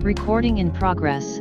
Recording in progress.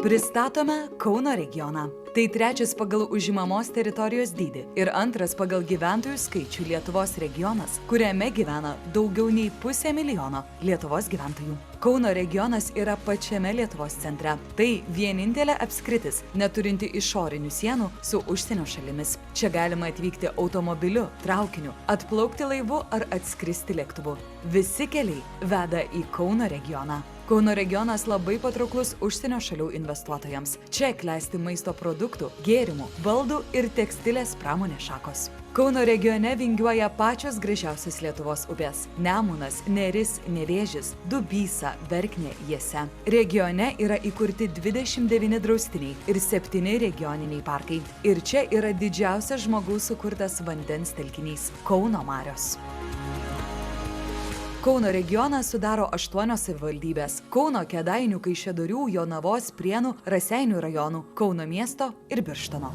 Pristatome Kauno regioną. Tai trečias pagal užimamos teritorijos dydį ir antras pagal gyventojų skaičių Lietuvos regionas, kuriame gyvena daugiau nei 500 000 Lietuvos gyventojų. Kauno regionas yra pačiame Lietuvos centre. Tai vienintelė apskritis, neturinti išorinių sienų su užsienio šalimis. Čia galima atvykti automobiliu, traukiniu, atplaukti laivu ar atskristi lėktuvu. Visi keliai veda į Kauno regioną. Kauno regionas labai patrauklus užsienio šalių investuotojams. Čia klesti maisto produktų, gėrimų, baldų ir tekstilės pramonės šakos. Kauno regione vingiuoja pačios gražiausios Lietuvos upės – Nemunas, Neris, Nevėžis, Dubysa, Verknė, Jiese. Regione yra įkurti 29 draustiniai ir 7 regioniniai parkai. Ir čia yra didžiausias žmogaus sukurtas vandens telkinys – Kauno marios. Kauno regioną sudaro 8 savivaldybės – Kauno, Kėdainių, Kaišiadorių, Jonavos, Prienų, Raseinių rajonų, Kauno miesto ir Birštono.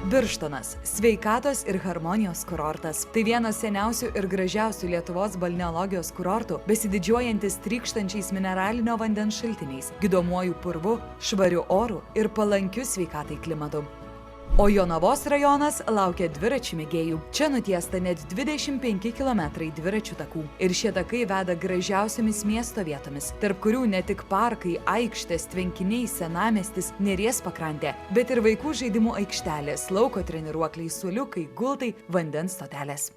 Birštonas – sveikatos ir harmonijos kurortas. Tai vienas seniausių ir gražiausių Lietuvos balneologijos kurortų, besididžiuojantis trykštančiais mineralinio vandens šaltiniais, gydomuoju purvu, švariu oru ir palankiu sveikatai klimatu. O Jonavos rajonas laukia dviračių mėgėjų. Čia nutiesta net 25 km dviračių takų. Ir šie takai veda gražiausiamis miesto vietomis, tarp kurių ne tik parkai, aikštės, tvenkiniai, senamiestis, Neries pakrantė, bet ir vaikų žaidimų aikštelės, lauko treniruokliai, suoliukai, gultai, vandens stotelės.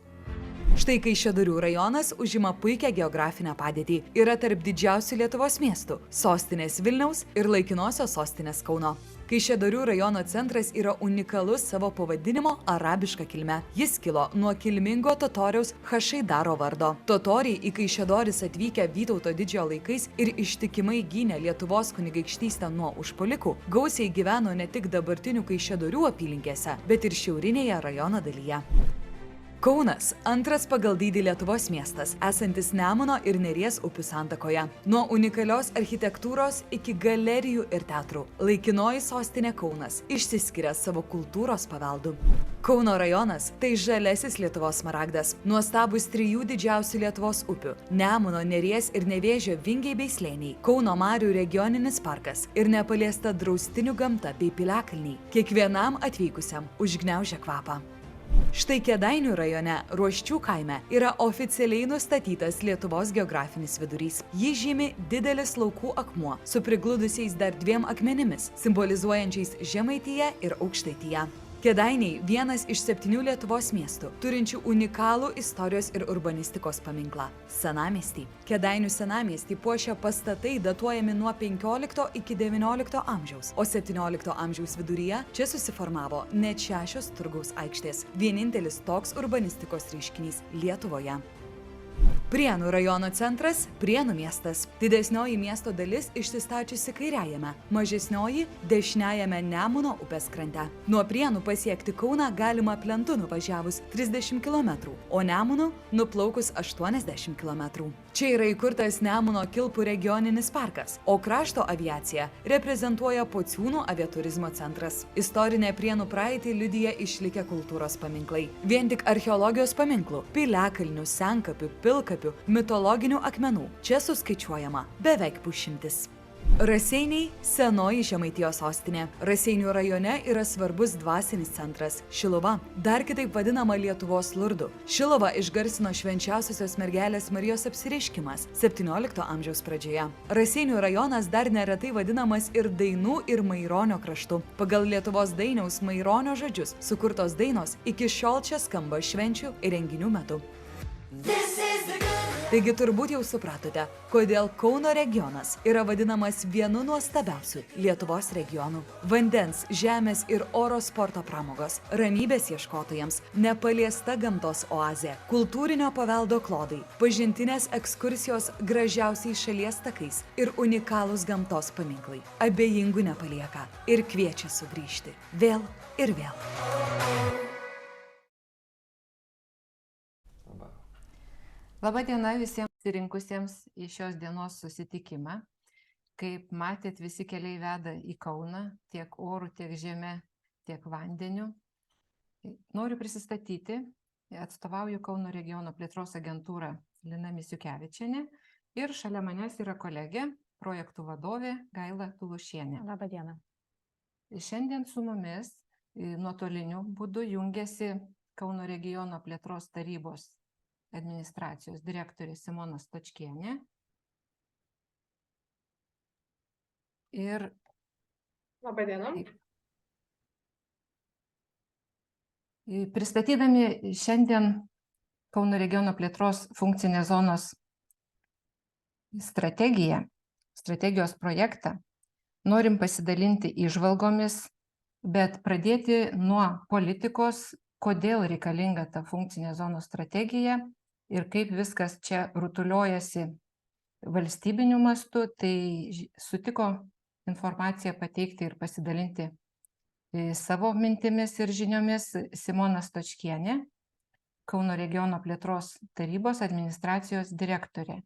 Štai Kaišiadorių rajonas užima puikią geografinę padėtį. Yra tarp didžiausių Lietuvos miestų – sostinės Vilniaus ir laikinosios sostinės Kauno. Kaišiadorių rajono centras yra unikalus savo pavadinimo arabiška kilme. Jis kilo nuo kilmingo totoriaus Hašaidaro vardo. Totoriai į Kaišiadoris atvykę Vytauto didžiojo laikais ir ištikimai gynė Lietuvos kunigaikštystę nuo užpuolikų, gausiai gyveno ne tik dabartinių Kaišiadorių apylinkėse, bet ir šiaurinėje rajono dalyje. Kaunas – antras pagal dydį Lietuvos miestas, esantis Nemuno ir Neries upių santakoje. Nuo unikalios architektūros iki galerijų ir teatrų. Laikinoji sostinė Kaunas išsiskiria savo kultūros paveldu. Kauno rajonas – tai žalesis Lietuvos smaragdas. Nuostabus 3 didžiausių Lietuvos upių – Nemuno, Neries ir Nevėžio vingiai bei slėniai. Kauno marių regioninis parkas ir nepaliesta draustinių gamta bei piliakalniai. Kiekvienam atvykusiam užgniaužia kvapą. Štai Kėdainių rajone, Ruoščių kaime, yra oficialiai nustatytas Lietuvos geografinis vidurys. Jį žymi didelis laukų akmuo su prigludusiais dar 2 akmenimis, simbolizuojančiais Žemaitiją ir Aukštaitiją. Kėdainiai – vienas iš 7 Lietuvos miestų, turinčių unikalų istorijos ir urbanistikos paminklą – senamiestį. Kėdainių senamiestį puošia pastatai datuojami nuo 15 iki 19 amžiaus, o 17 amžiaus viduryje čia susiformavo net 6 turgaus aikštės. Vienintelis toks urbanistikos reiškinys Lietuvoje. Prienų rajono centras – Prienų miestas. Didesnioji miesto dalis išsistačiusi kairiajame, mažesnioji – dešiniajame Nemuno upės krante. Nuo Prienų pasiekti Kauną galima plentu nuvažiavus 30 km, o Nemunu nuplaukus 80 km. Čia yra įkurtas Nemuno Kilpų regioninis parkas, o krašto aviaciją reprezentuoja Pociūnų aviaturizmo centras. Istorinę Prienų praeitį liudija išlikę kultūros paminklai. Vien tik archeologijos paminklų – piliakalnių, senkapių, pilkapių, mitologinių akmenų – čia suskaičiuojama beveik 100. Raseiniai – senoji Žemaitijos sostinė. Raseinių rajone yra svarbus dvasinis centras – Šiluva, dar kitaip vadinama Lietuvos Lurdu. Šiluvą išgarsino švenčiausiosios mergelės Marijos apsireiškimas 17 amžiaus pradžioje. Raseinių rajonas dar neretai vadinamas ir Dainų ir Maironio kraštu. Pagal Lietuvos dainiaus Maironio žodžius sukurtos dainos iki šiol čia skamba švenčių ir renginių metu. Taigi turbūt jau supratote, kodėl Kauno regionas yra vadinamas vienu nuostabiausių Lietuvos regionų. Vandens, žemės ir oro sporto pramogos, ramybės ieškotojams, nepaliesta gamtos oazė, kultūrinio paveldo klodai, pažintinės ekskursijos gražiausiais šalies takais ir unikalūs gamtos paminklai. Abejingų nepalieka ir kviečia sugrįžti vėl ir vėl. Labą dieną visiems susirinkusiems į šios dienos susitikimą. Kaip matėt, visi keliai veda į Kauną, tiek orų, tiek žeme, tiek vandeniu. Noriu prisistatyti, atstovauju Kauno regiono plėtros agentūrą Lina Misiukevičienė ir šalia manęs yra kolegė projektų vadovė Gaila Tulušienė. Labą dieną. Šiandien su mumis nuotoliniu būdu jungiasi Kauno regiono plėtros tarybos administracijos direktorė Simona Stočkienė ir Labą dieną. Pristatydami šiandien Kauno regiono plėtros funkcinės zonos strategiją, strategijos projektą, norim pasidalinti įžvalgomis, bet pradėti nuo politikos, kodėl reikalinga ta funkcinė zonos strategija ir kaip viskas čia rutuliojasi valstybiniu mastu, tai sutiko informaciją pateikti ir pasidalinti savo mintimis ir žiniomis Simona Stočkienė, Kauno regiono plėtros tarybos administracijos direktorė.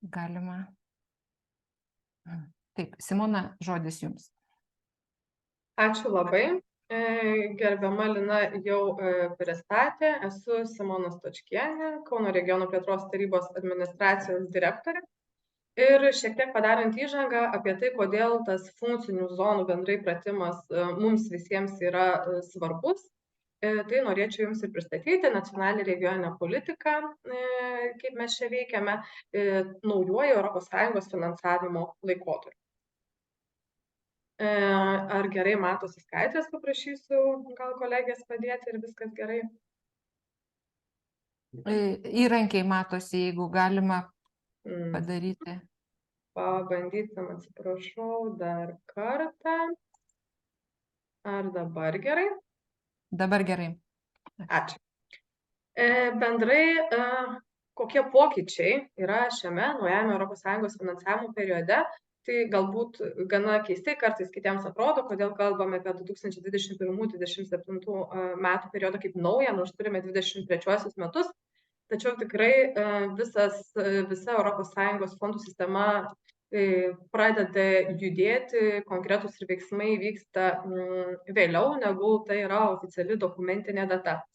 Galima. Taip, Simona, žodis jums. Ačiū labai. Gerbiama Lina jau pristatė. Esu Simona Stočkienė, Kauno regiono plėtros tarybos administracijos direktorė. Ir šiek tiek padarant įžangą apie tai, kodėl tas funkcinių zonų bendrai pratimas mums visiems yra svarbus, tai norėčiau jums ir pristatyti nacionalinę regioninę politiką, kaip mes čia veikiame, naujuoju ES finansavimo laikotarpiu. Ar gerai matosi skaidrės, paprašysiu gal kolegės padėti ir viskas gerai? Įrankiai matosi, jeigu galima padaryti. Pabandysim, atsiprašau, dar kartą. Ar dabar gerai? Dabar gerai. Ačiū. Bendrai, kokie pokyčiai yra šiame naujame ES finansavimo periode, tai galbūt gana keistai kartais kitiems atrodo, kodėl kalbame apie 2021-2027 metų periodą kaip naują, nors turime 23 metus, tačiau tikrai visa ES fondų sistema pradeda judėti, konkretūs ir veiksmai vyksta vėliau, negu tai yra oficiali dokumentinė data.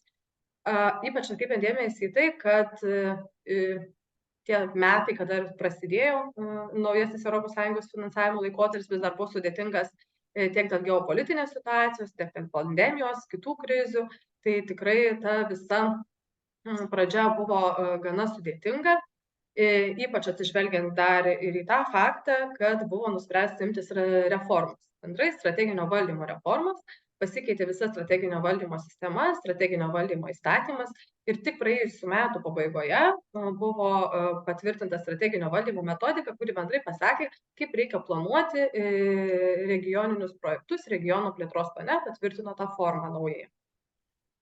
Ypač atkreipiant dėmesį į tai, kad tie metai, kada prasidėjo naujasis ES finansavimo laikotarpis, vis dar buvo sudėtingas tiek dėl geopolitinės situacijos, tiek dėl pandemijos, kitų krizių, tai tikrai ta visa pradžia buvo gana sudėtinga. Ypač atsižvelgiant dar ir į tą faktą, kad buvo nuspręsta imtis reformos. Bendrai strateginio valdymo reformos, pasikeitė visa strateginio valdymo sistema, strateginio valdymo įstatymas ir tik praėjusių metų pabaigoje buvo patvirtinta strateginio valdymo metodika, kuri bendrai pasakė, kaip reikia planuoti regioninius projektus, regionų plėtros plane, patvirtino tą formą naujai.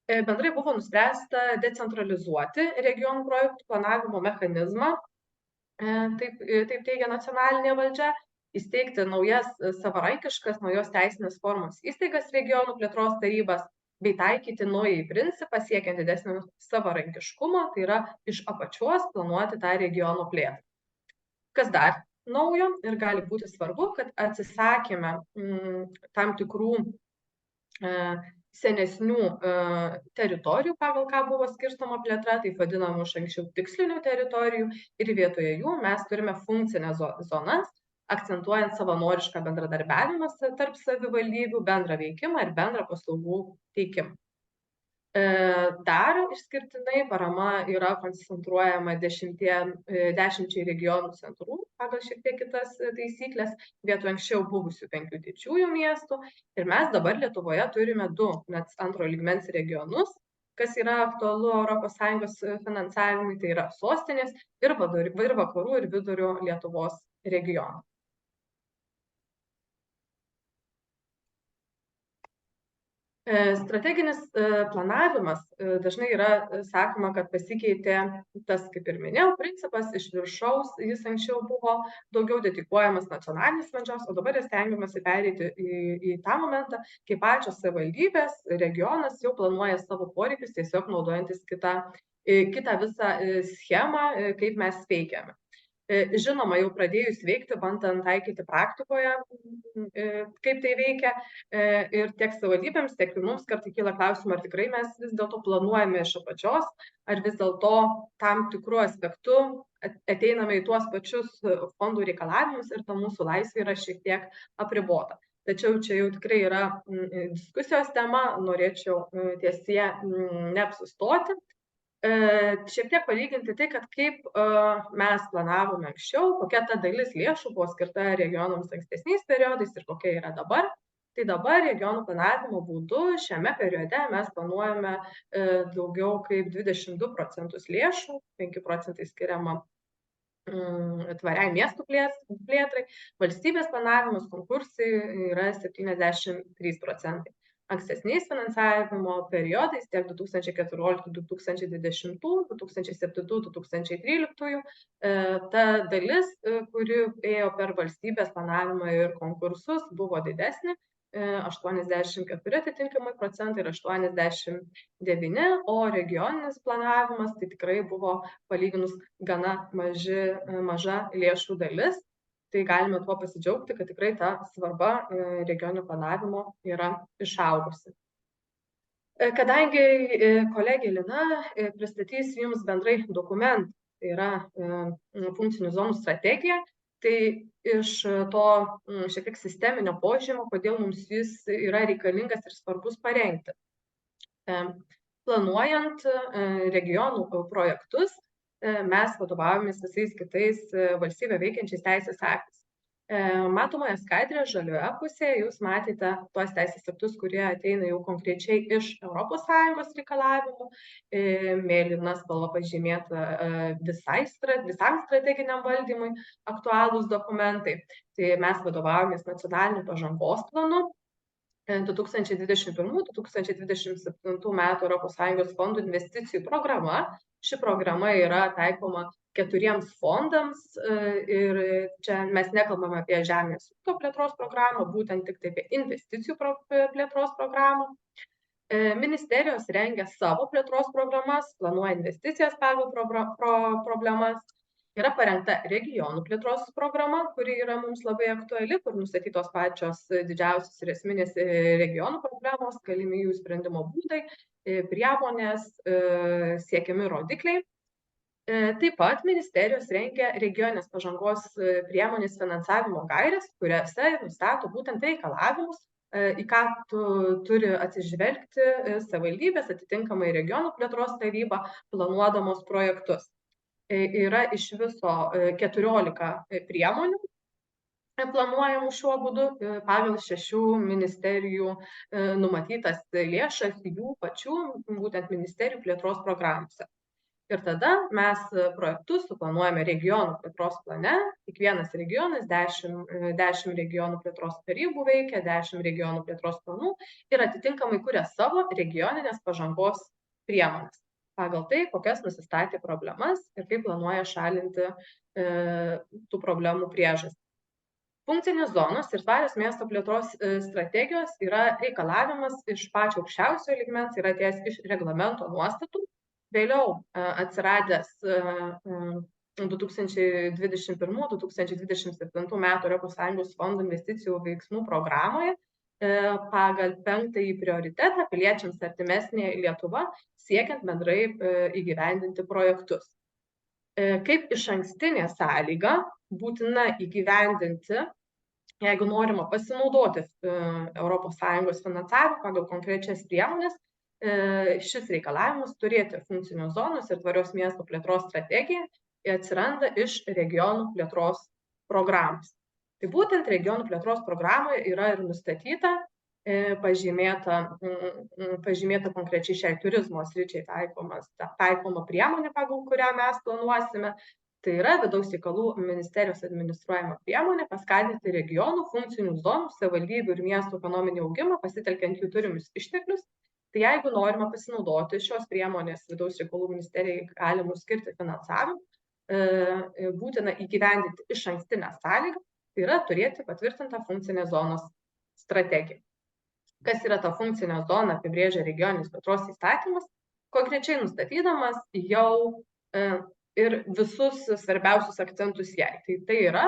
Bendrai buvo nuspręsta decentralizuoti regionų projektų planavimo mechanizmą, taip teigia nacionalinė valdžia, įsteigti naujas savarankiškas, naujos teisinės formos įstaigas regionų plėtros tarybas, bei taikyti naująjį principą siekiant didesnio savarankiškumo, tai yra iš apačios planuoti tą regionų plėtrą. Kas dar naujo ir gali būti svarbu, kad atsisakėme tam tikrų senesnių teritorijų, pagal ką buvo skirstoma plėtra, taip vadinamų iš anksčiau tikslinių teritorijų, ir vietoje jų mes turime funkcinės zonas, akcentuojant savanorišką bendradarbiavimą tarp savivaldybių, bendrą veikimą ir bendrą paslaugų teikimą. Dar išskirtinai parama yra koncentruojama 10 regionų centrų pagal šiek tiek kitas taisyklės, vietoj anksčiau buvusių 5 didžiųjų miestų. Ir mes dabar Lietuvoje turime 2 antro lygmens regionus, kas yra aktualu ES finansavimui, tai yra sostinės ir vakarų ir vidurio Lietuvos regionų. Strateginis planavimas dažnai yra sakoma, kad pasikeitė tas, kaip ir minėjau, principas iš viršaus, jis anksčiau buvo daugiau dedikuojamas nacionalinės valdžios, o dabar stengiamasi pereiti į tą momentą, kai pačios savivaldybės, regionas jau planuoja savo poreikius, tiesiog naudojantis kitą visą schemą, kaip mes veikiame. Žinoma, jau pradėjus veikti, bandant taikyti praktikoje, kaip tai veikia, ir tiek savivaldybėms, tiek ir mums kartais kyla klausimų, ar tikrai mes vis dėlto planuojame iš apačios, ar vis dėlto tam tikru aspektu ateiname į tuos pačius fondų reikalavimus ir ta mūsų laisvė yra šiek tiek apribota. Tačiau čia jau tikrai yra diskusijos tema, norėčiau ties ja neapsistoti. Šiek tiek palyginti tai, kad kaip mes planavome anksčiau, kokia ta dalis lėšų buvo skirta regionams ankstesniais periodais ir kokia yra dabar. Tai dabar regionų planavimo būdu šiame periode mes planuojame daugiau kaip 22% lėšų, 5% skiriama tvariai miestų plėtrai, valstybės planavimas, konkursai yra 73%. Ankstesniais finansavimo periodais, tiek 2014-2020, 2007-2013, ta dalis, kuri ėjo per valstybės planavimą ir konkursus, buvo didesnė, 84 atitinkamai procentai ir 89, o regioninis planavimas tai tikrai buvo palyginus gana maža lėšų dalis. Tai galime tuo pasidžiaugti, kad tikrai ta svarba regioninio planavimo yra išaugusi. Kadangi kolegė Lina pristatys jums bendrai dokumentą, tai yra funkcinių zonų strategija, tai iš to šiek tiek sisteminio požymio, kodėl mums jis yra reikalingas ir svarbus parengti. Planuojant regionų projektus, mes vadovaujamės visais kitais valstybę veikiančiais teisės aktais. Matomoje skaidrėje žalioje pusėje jūs matėte tuos teisės aktus, kurie ateina jau konkrečiai iš ES reikalavimų, mėlyna spalva pažymėta visam strateginiam valdymui aktualūs dokumentai. Tai mes vadovaujamės nacionaliniu pažangos planu 2021-2027 metų ES fondų investicijų programa. Ši programa yra taikoma 4 fondams ir čia mes nekalbame apie žemės ūkio plėtros programą, būtent tik tai apie investicijų plėtros programą. Ministerijos rengia savo plėtros programas, planuoja investicijas pagal problemas. Yra parengta regionų plėtros programa, kuri yra mums labai aktuali, kur nustatytos pačios didžiausios ir esminės regionų problemos, galimi jų sprendimo būdai, priemonės, siekiami rodikliai. Taip pat ministerijos rengia regioninės pažangos priemonės finansavimo gaires, kuriuose nustato būtent reikalavimus, į ką turi atsižvelgti savivaldybės, atitinkamai regionų plėtros taryba, planuodamos projektus. Yra iš viso 14 priemonių planuojamų šiuo būdu pagal 6 ministerijų numatytas lėšas jų pačių, būtent ministerijų plėtros programose. Ir tada mes projektus suplanuojame regionų plėtros plane, kiekvienas regionas 10 regionų plėtros tarybų veikia, 10 regionų plėtros planų ir atitinkamai kuria savo regioninės pažangos priemonės pagal tai, kokias nusistatė problemas ir kaip planuoja šalinti tų problemų priežastis. Funkcinės zonos ir tvarios miesto plėtros strategijos yra reikalavimas iš pačio aukščiausio lygmens, yra atėjęs iš reglamento nuostatų. Vėliau atsiradęs 2021-2027 metų ES fondų investicijų veiksmų programoje pagal 5. prioritetą piliečiams artimesnė Lietuva, siekiant bendrai įgyvendinti projektus. Kaip išankstinė sąlyga būtina įgyvendinti, jeigu norima pasinaudoti ES finansavimu pagal konkrečias priemonės, šis reikalavimas turėti funkcinios zonos ir tvarios miesto plėtros strategiją atsiranda iš regionų plėtros programos. Tai būtent regionų plėtros programoje yra ir nustatyta, pažymėta konkrečiai šiai turizmo sričiai taikoma priemonė, pagal kurią mes planuosime. Tai yra vidaus reikalų ministerijos administruojama priemonė paskatinti regionų, funkcinių zonų, savivaldybių ir miestų ekonominį augimą, pasitelkiant jų turimus išteklius. Tai jeigu norima pasinaudoti šios priemonės vidaus reikalų ministerijai galimų skirti finansavimą, būtina įgyvendinti išankstinę sąlygą, tai yra turėti patvirtintą funkcinės zonos strategiją. Kas yra ta funkcinė zona, apibrėžia regioninis plėtros įstatymas, konkrečiai nustatydamas jau ir visus svarbiausius akcentus jai. Tai yra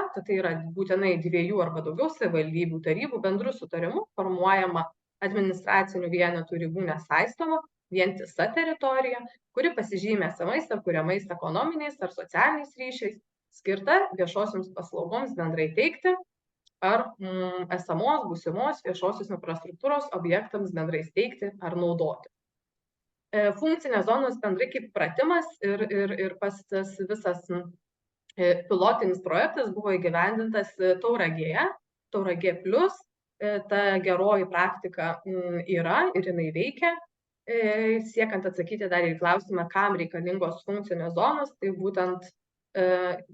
būtinai 2 arba daugiau savivaldybių tarybų bendrų sutarimų formuojama administracinių vienetų ribų nesaistoma vientisa teritorija, kuri pasižymė esamais ar kuriamais ekonominiais ar socialiniais ryšiais, skirta viešosioms paslaugoms bendrai teikti ar esamos būsimos viešosios infrastruktūros objektams bendrai steigti ar naudoti. Funkcinės zonos bendrai kaip pratimas ir pats tas visas pilotinis projektas buvo įgyvendintas Tauragėje, Tauragė plus, ta geroji praktika yra ir jinai veikia. Siekiant atsakyti dar į klausimą, kam reikalingos funkcinės zonos, tai būtent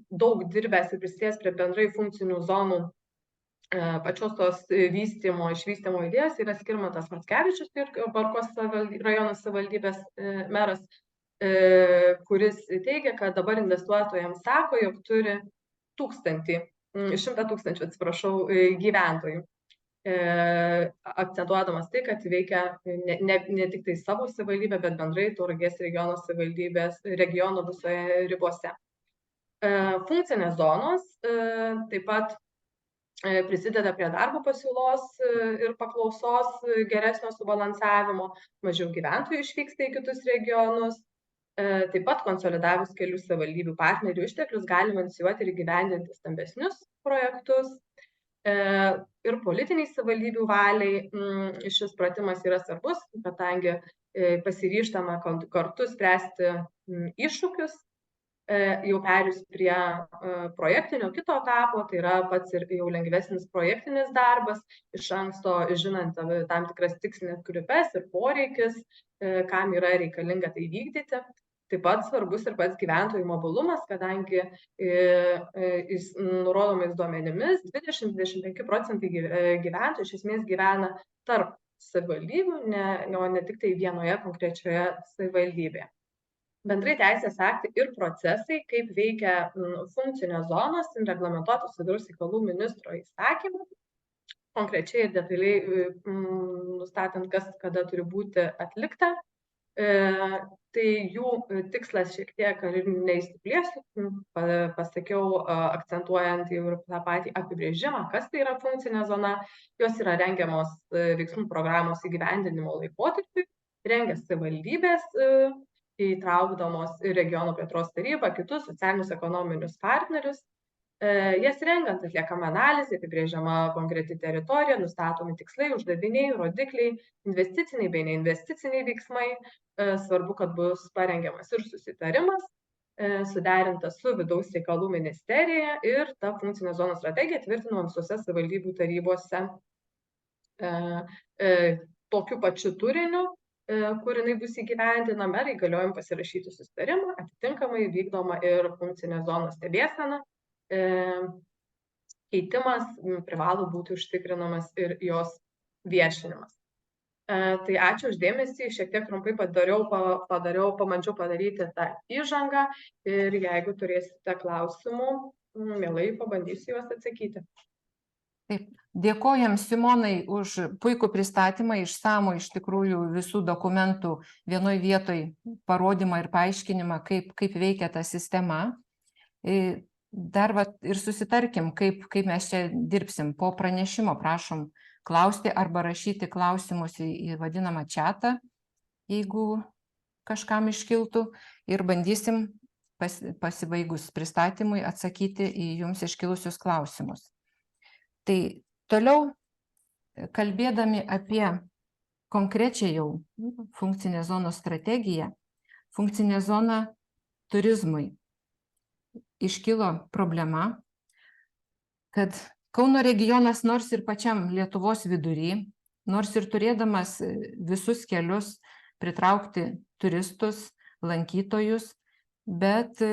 daug dirbęs ir prisidėjęs prie bendrai funkcinių zonų pačios tos išvystymo idėjos yra Skirmantas Mackevičius, Jurbarko rajono savivaldybės meras, kuris teigia, kad dabar investuotojams sako, jog turi 100 tūkstančių, gyventojų. Akcentuodamas tai, kad veikia ne tik tai savo savivaldybė, bet bendrai Tauragės regiono savivaldybės regiono visoje ribose. Funkcinės zonos taip pat prisideda prie darbo pasiūlos ir paklausos geresnio subalansavimo, mažiau gyventojų išvyksta į kitus regionus. Taip pat konsolidavus kelių savivaldybių partnerių išteklius galima inicijuoti ir įgyvendinti stambesnius projektus. Ir politiniai savivaldybių valiai šis pratimas yra svarbus, kadangi pasiryžtama kartu spręsti iššūkius, jau perėjus prie projektinio kito etapo, tai yra pats ir jau lengvesnis projektinis darbas, iš anksto žinant tam tikras tikslinės grupes ir poreikis, kam yra reikalinga tai vykdyti. Taip pat svarbus ir pats gyventojų mobilumas, kadangi nurodomais duomenimis 20–25% gyventojų iš esmės gyvena tarp savivaldybių, o ne tik tai vienoje konkrečioje savivaldybėje. Bendrai teisės aktai ir procesai, kaip veikia funkcinės zonos, reglamentuotos vidaus reikalų ministro įsakymu, konkrečiai ir detaliai nustatant, kas kada turi būti atlikta. Tai jų tikslas šiek tiek neišsiplėsiu, pasakiau, akcentuojant jau ir tą patį apibrėžimą, kas tai yra funkcinė zona. Jos yra rengiamos veiksmų programos įgyvendinimo laikotarpiui, rengia savivaldybės, įtraukdamos ir regionų plėtros tarybą, kitus socialinius ekonominius partnerius. Jas rengiant atliekama analizė, apibrėžiama konkreti teritorija, nustatomi tikslai, uždaviniai, rodikliai, investiciniai bei neinvesticiniai veiksmai. Svarbu, kad bus parengiamas ir susitarimas, suderintas su vidaus reikalų ministerija ir ta funkcinė zonų strategija tvirtinama visose savivaldybių tarybose tokiu pačiu turiniu, kur jinai bus įgyvendinama, merai įgaliojami pasirašyti susitarimą, atitinkamai vykdoma ir funkcinės zonos stebėsena. Keitimas privalo būti užtikrinamas ir jos viešinimas. Tai ačiū uždėmesį, šiek tiek trumpai pabandžiau padaryti tą įžangą ir jeigu turėsite klausimų, mielai pabandysiu juos atsakyti. Taip, dėkojam Simonai už puikų pristatymą, išsamų iš tikrųjų visų dokumentų vienoj vietoj parodymą ir paaiškinimą, kaip veikia ta sistema. Dar ir susitarkim, kaip mes čia dirbsim. Po pranešimo prašom klausti arba rašyti klausimus į vadinamą chatą, jeigu kažkam iškiltų, ir bandysim pasibaigus pristatymui atsakyti į jums iškilusius klausimus. Tai toliau, kalbėdami apie konkrečią jau funkcinę zonos strategiją, funkcinė zona turizmui, iškilo problema, kad Kauno regionas nors ir pačiam Lietuvos vidury, nors ir turėdamas visus kelius pritraukti turistus, lankytojus, bet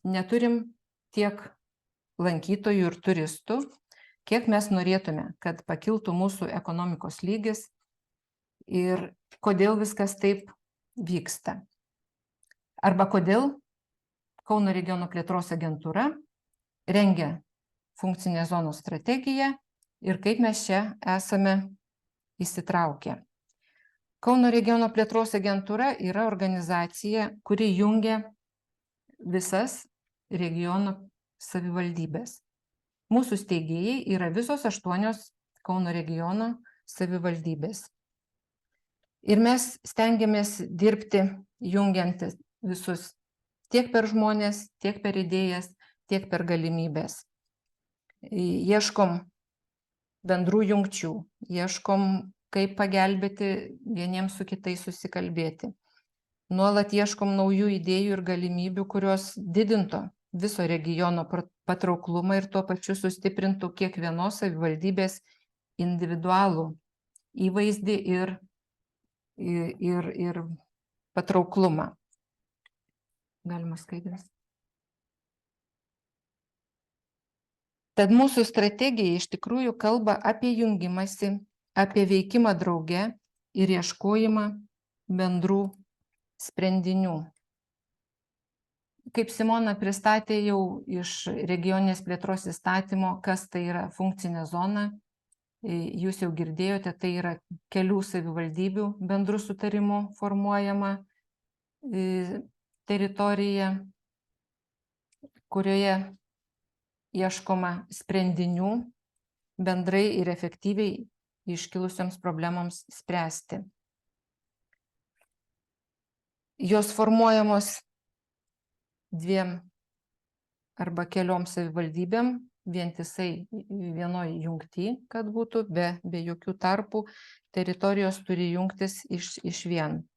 neturim tiek lankytojų ir turistų, kiek mes norėtume, kad pakiltų mūsų ekonomikos lygis ir kodėl viskas taip vyksta. Arba kodėl Kauno regiono plėtros agentūra rengia funkcinę zonų strategiją ir kaip mes čia esame įsitraukę. Kauno regiono plėtros agentūra yra organizacija, kuri jungia visas regiono savivaldybės. Mūsų steigėjai yra visos 8 Kauno regiono savivaldybės. Ir mes stengiamės dirbti jungiantis visus tiek per žmonės, tiek per idėjas, tiek per galimybės. Ieškom bendrų jungčių, ieškom, kaip pagelbėti vieniems su kitais susikalbėti. Nuolat ieškom naujų idėjų ir galimybių, kurios didintų viso regiono patrauklumą ir tuo pačiu sustiprintų kiekvienos savivaldybės individualų įvaizdį ir patrauklumą. Galima skaidrės. Tad mūsų strategija iš tikrųjų kalba apie jungimąsi, apie veikimą drauge ir ieškojimą bendrų sprendinių. Kaip Simona pristatė jau iš regioninės plėtros įstatymo, kas tai yra funkcinė zona, jūs jau girdėjote, tai yra kelių savivaldybių bendrų sutarimų formuojama teritorija, kurioje ieškoma sprendinių bendrai ir efektyviai iškilusioms problemoms spręsti. Jos formuojamos 2 arba keliom savivaldybėm, vientisai vienoj jungty, kad būtų be jokių tarpų, teritorijos turi jungtis iš vien,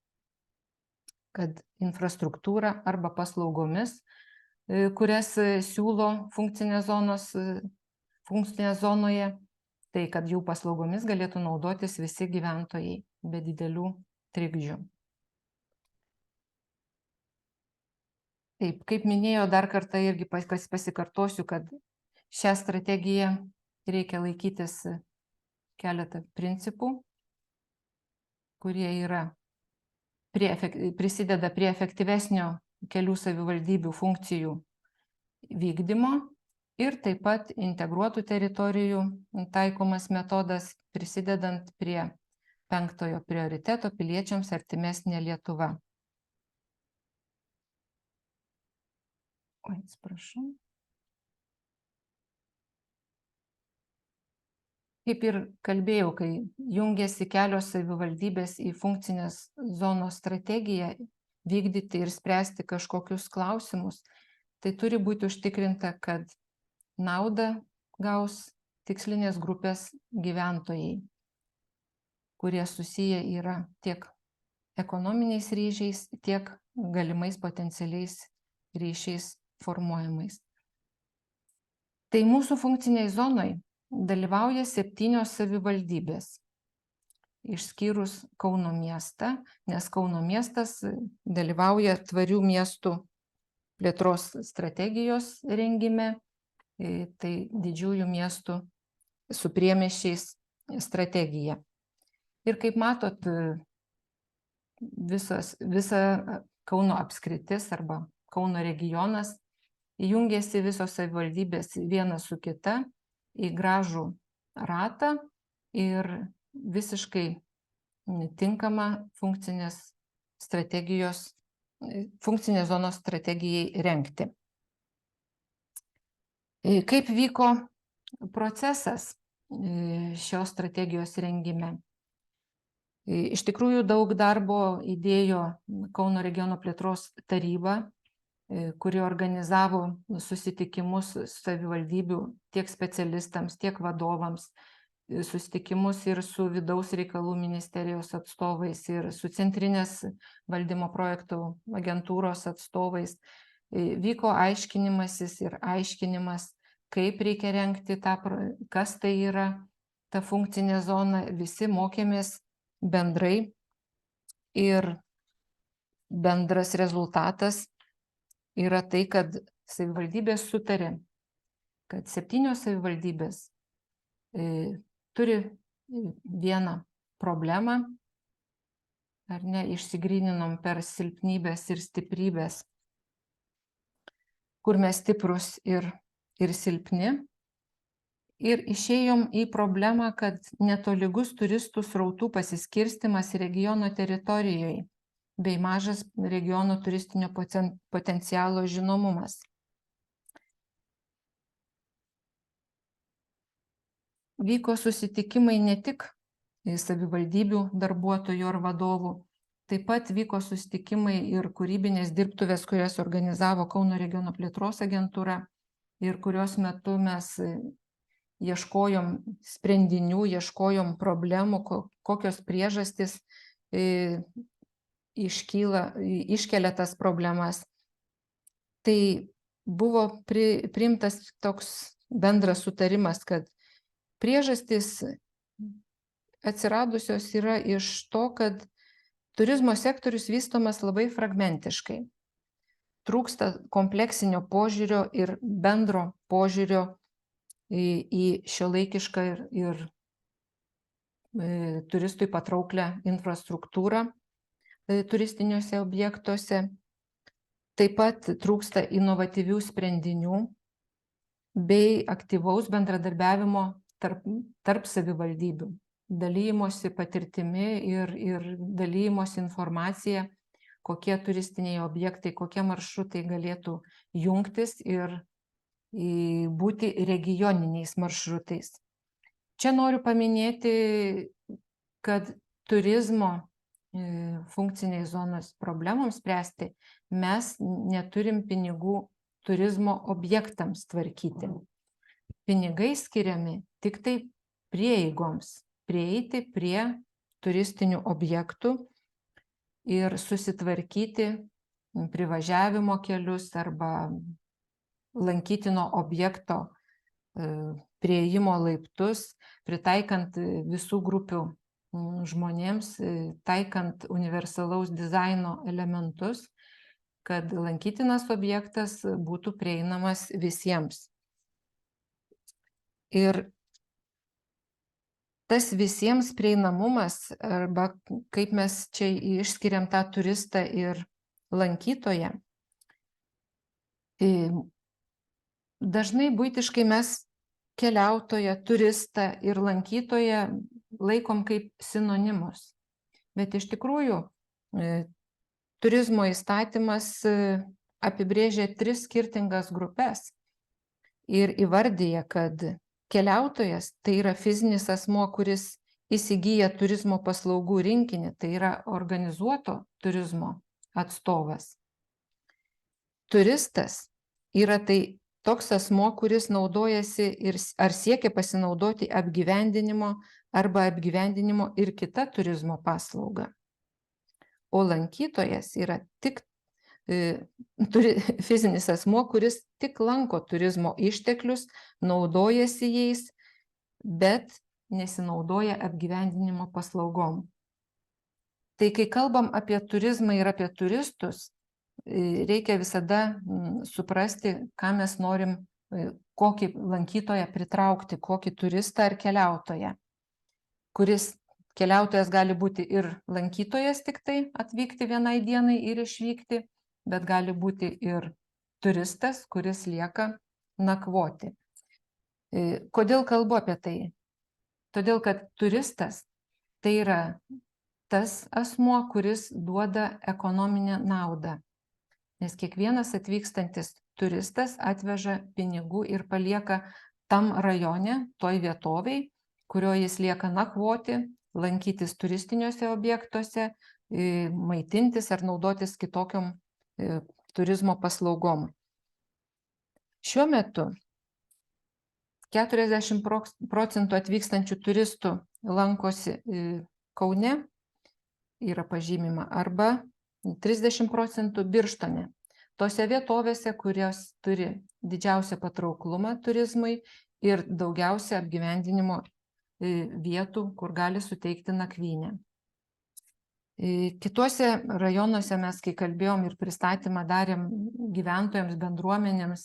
kad infrastruktūra arba paslaugomis, kurias siūlo funkcinės zonoje, tai kad jų paslaugomis galėtų naudotis visi gyventojai be didelių trikdžių. Taip, kaip minėjau, dar kartą irgi pasikartosiu, kad šią strategiją reikia laikytis keletą principų, kurie prisideda prie efektyvesnio kelių savivaldybių funkcijų vykdymo ir taip pat integruotų teritorijų taikomas metodas, prisidedant prie 5 prioriteto piliečiams artimesnė Lietuva. Atsiprašau. Kaip ir kalbėjau, kai jungiasi kelios savivaldybės į funkcinės zonos strategiją vykdyti ir spręsti kažkokius klausimus, tai turi būti užtikrinta, kad naudą gaus tikslinės grupės gyventojai, kurie susiję yra tiek ekonominiais ryšiais, tiek galimais potencialiais ryšiais formuojamais. Tai mūsų funkciniai zonai dalyvauja 7 savivaldybės, išskyrus Kauno miestą, nes Kauno miestas dalyvauja tvarių miestų plėtros strategijos rengime, tai didžiųjų miestų su priemiesčiais strategija. Ir kaip matot, visa Kauno apskritis arba Kauno regionas jungiasi visos savivaldybės viena su kita į gražų ratą ir visiškai tinkamą funkcinės zonos strategijai rengti. Kaip vyko procesas šios strategijos rengime? Iš tikrųjų daug darbo įdėjo Kauno regiono plėtros taryba, kuri organizavo susitikimus savivaldybių tiek specialistams, tiek vadovams, susitikimus ir su vidaus reikalų ministerijos atstovais, ir su centrinės valdymo projektų agentūros atstovais. Vyko aiškinimasis ir aiškinimas, kaip reikia rengti kas tai yra ta funkcinė zona. Visi mokėmės bendrai ir bendras rezultatas yra tai, kad savivaldybės sutarė, kad 7 savivaldybės turi vieną problemą, ar ne, išsigryninom per silpnybės ir stiprybės, kur mes stiprus ir silpni, ir išėjom į problemą, kad netolygus turistų srautų pasiskirstimas regiono teritorijoje bei mažas regiono turistinio potencialo žinomumas. Vyko susitikimai ne tik savivaldybių darbuotojų ar vadovų, taip pat vyko susitikimai ir kūrybinės dirbtuvės, kurias organizavo Kauno regiono plėtros agentūra ir kurios metu mes ieškojom sprendinių, ieškojom problemų, kokios priežastys iškelia tas problemas. Tai buvo priimtas toks bendras sutarimas, kad priežastys atsiradusios yra iš to, kad turizmo sektorius vystomas labai fragmentiškai. Trūksta kompleksinio požiūrio ir bendro požiūrio į šiuolaikišką ir turistui patrauklę infrastruktūrą turistiniuose objektuose. Taip pat trūksta inovatyvių sprendinių bei aktyvaus bendradarbiavimo tarp savivaldybių, dalymosi patirtimi ir dalymosi informacija, kokie turistiniai objektai, kokie maršrutai galėtų jungtis ir būti regioniniais maršrutais. Čia noriu paminėti, kad turizmo funkciniai zonos problemoms spręsti mes neturim pinigų turizmo objektams tvarkyti. Pinigai skiriami tik tai prieigoms, prieiti prie turistinių objektų ir susitvarkyti privažiavimo kelius arba lankytino objekto prieimo laiptus, pritaikant visų grupių žmonėms, taikant universalaus dizaino elementus, kad lankytinas objektas būtų prieinamas visiems. Ir tas visiems prieinamumas, arba kaip mes čia išskiriam tą turistą ir lankytoją, dažnai buitiškai mes keliautoją, turistą ir lankytoją laikom kaip sinonimus. Bet iš tikrųjų turizmo įstatymas apibrėžia 3 skirtingas grupes ir įvardyja, kad keliautojas tai yra fizinis asmuo, kuris įsigyja turizmo paslaugų rinkinį, tai yra organizuoto turizmo atstovas. Turistas yra tai toks asmuo, kuris naudojasi ar siekia pasinaudoti apgyvendinimo arba apgyvendinimo ir kita turizmo paslauga. O lankytojas yra tik fizinis asmuo, kuris tik lanko turizmo išteklius, naudojasi jais, bet nesinaudoja apgyvendinimo paslaugom. Tai kai kalbam apie turizmą ir apie turistus, reikia visada suprasti, ką mes norim, kokį lankytoją pritraukti, kokį turistą ar keliautoją, kuris keliautojas gali būti ir lankytojas tik tai atvykti vienai dienai ir išvykti, bet gali būti ir turistas, kuris lieka nakvoti. Kodėl kalbu apie tai? Todėl, kad turistas tai yra tas asmuo, kuris duoda ekonominę naudą. Nes kiekvienas atvykstantis turistas atveža pinigų ir palieka tam rajone, toj vietoviai, kurioje jis lieka nakvoti, lankytis turistiniuose objektuose, maitintis ar naudotis kitokiom turizmo paslaugom. Šiuo metu 40% atvykstančių turistų lankosi Kaune, yra pažymima, arba 30% Birštone. Tose vietovėse, kurios turi didžiausią patrauklumą turizmui ir daugiausia apgyvendinimo vietų, kur gali suteikti nakvynę. Kituose rajonuose mes, kai kalbėjom ir pristatymą darėm gyventojams, bendruomenėms,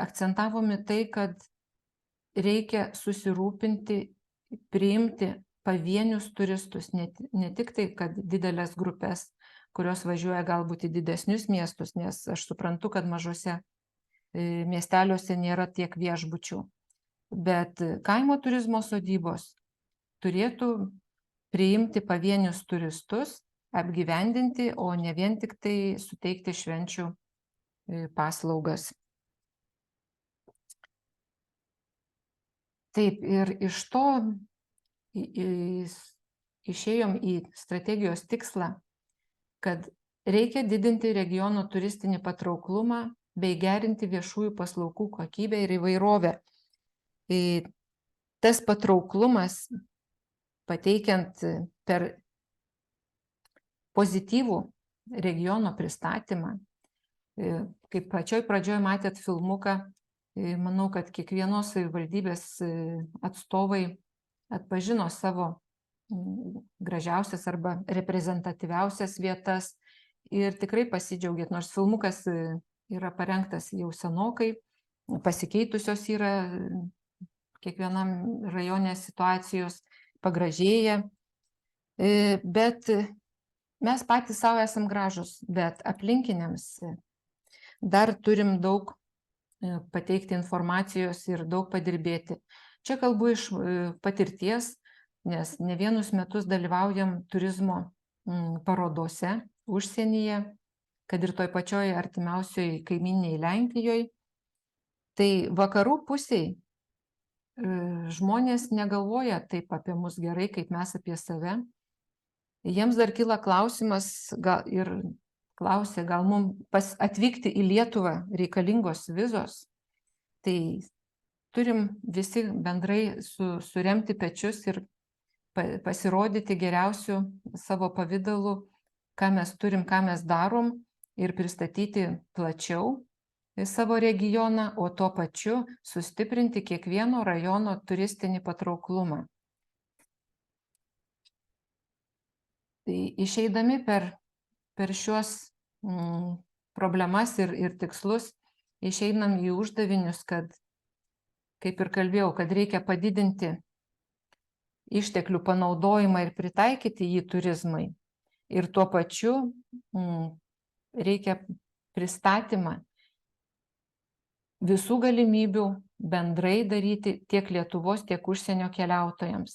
akcentavome tai, kad reikia susirūpinti, priimti pavienius turistus, ne tik tai, kad didelės grupės, kurios važiuoja galbūt į didesnius miestus, nes aš suprantu, kad mažose miesteliuose nėra tiek viešbučių, bet kaimo turizmo sodybos turėtų priimti pavienius turistus apgyvendinti, o ne vien tik tai suteikti švenčių paslaugas. Taip, ir iš to išėjom į strategijos tikslą, kad reikia didinti regiono turistinį patrauklumą bei gerinti viešųjų paslaugų kokybę ir įvairovę. Tas patrauklumas, pateikiant per pozityvų regiono pristatymą, kaip pačioj pradžioj matėt filmuką, manau, kad kiekvienos savivaldybės atstovai atpažino savo gražiausias arba reprezentatyviausias vietas ir tikrai pasidžiaugėt, nors filmukas yra parengtas jau senokai, pasikeitusios yra kiekvienam rajone situacijos, pagražėja, bet mes patys savo esam gražus, bet aplinkiniams dar turim daug pateikti informacijos ir daug padirbėti. Čia kalbu iš patirties, nes ne vienus metus dalyvaujam turizmo parodose užsienyje, kad ir toj pačioj artimiausioj kaimyniniai Lenkijoje. Tai vakarų pusėj žmonės negalvoja taip apie mus gerai, kaip mes apie save. Jiems dar kyla klausimas ir klausia, gal mums atvykti į Lietuvą reikalingos vizos. Tai turim visi bendrai suremti pečius ir pasirodyti geriausių savo pavidalų, ką mes turim, ką mes darom, ir pristatyti plačiau savo regioną, o tuo pačiu sustiprinti kiekvieno rajono turistinį patrauklumą. Tai išeidami per šiuos problemas ir tikslus, išeinam į uždavinius, kad, kaip ir kalbėjau, kad reikia padidinti išteklių panaudojimą ir pritaikyti jį turizmui. Ir tuo pačiu reikia pristatymą visų galimybių bendrai daryti tiek Lietuvos, tiek užsienio keliautojams.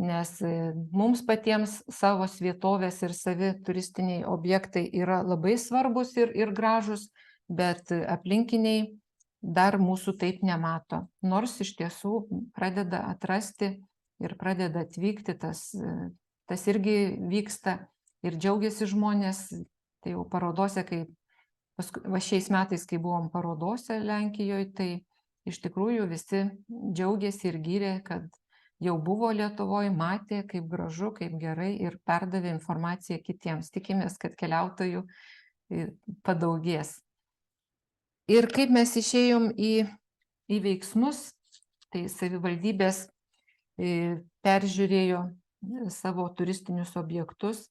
Nes mums patiems savos vietovės ir savi turistiniai objektai yra labai svarbus ir gražus, bet aplinkiniai dar mūsų taip nemato. Nors iš tiesų pradeda atrasti ir pradeda atvykti, tas irgi vyksta ir džiaugiasi žmonės. Tai jau parodose, šiais metais, kai buvom parodose Lenkijoje, tai iš tikrųjų visi džiaugiasi ir gyrė, kad jau buvo Lietuvoje, matė, kaip gražu, kaip gerai ir perdavė informaciją kitiems. Tikimės, kad keliautojų padaugės. Ir kaip mes išėjom į veiksmus, tai savivaldybės peržiūrėjo savo turistinius objektus,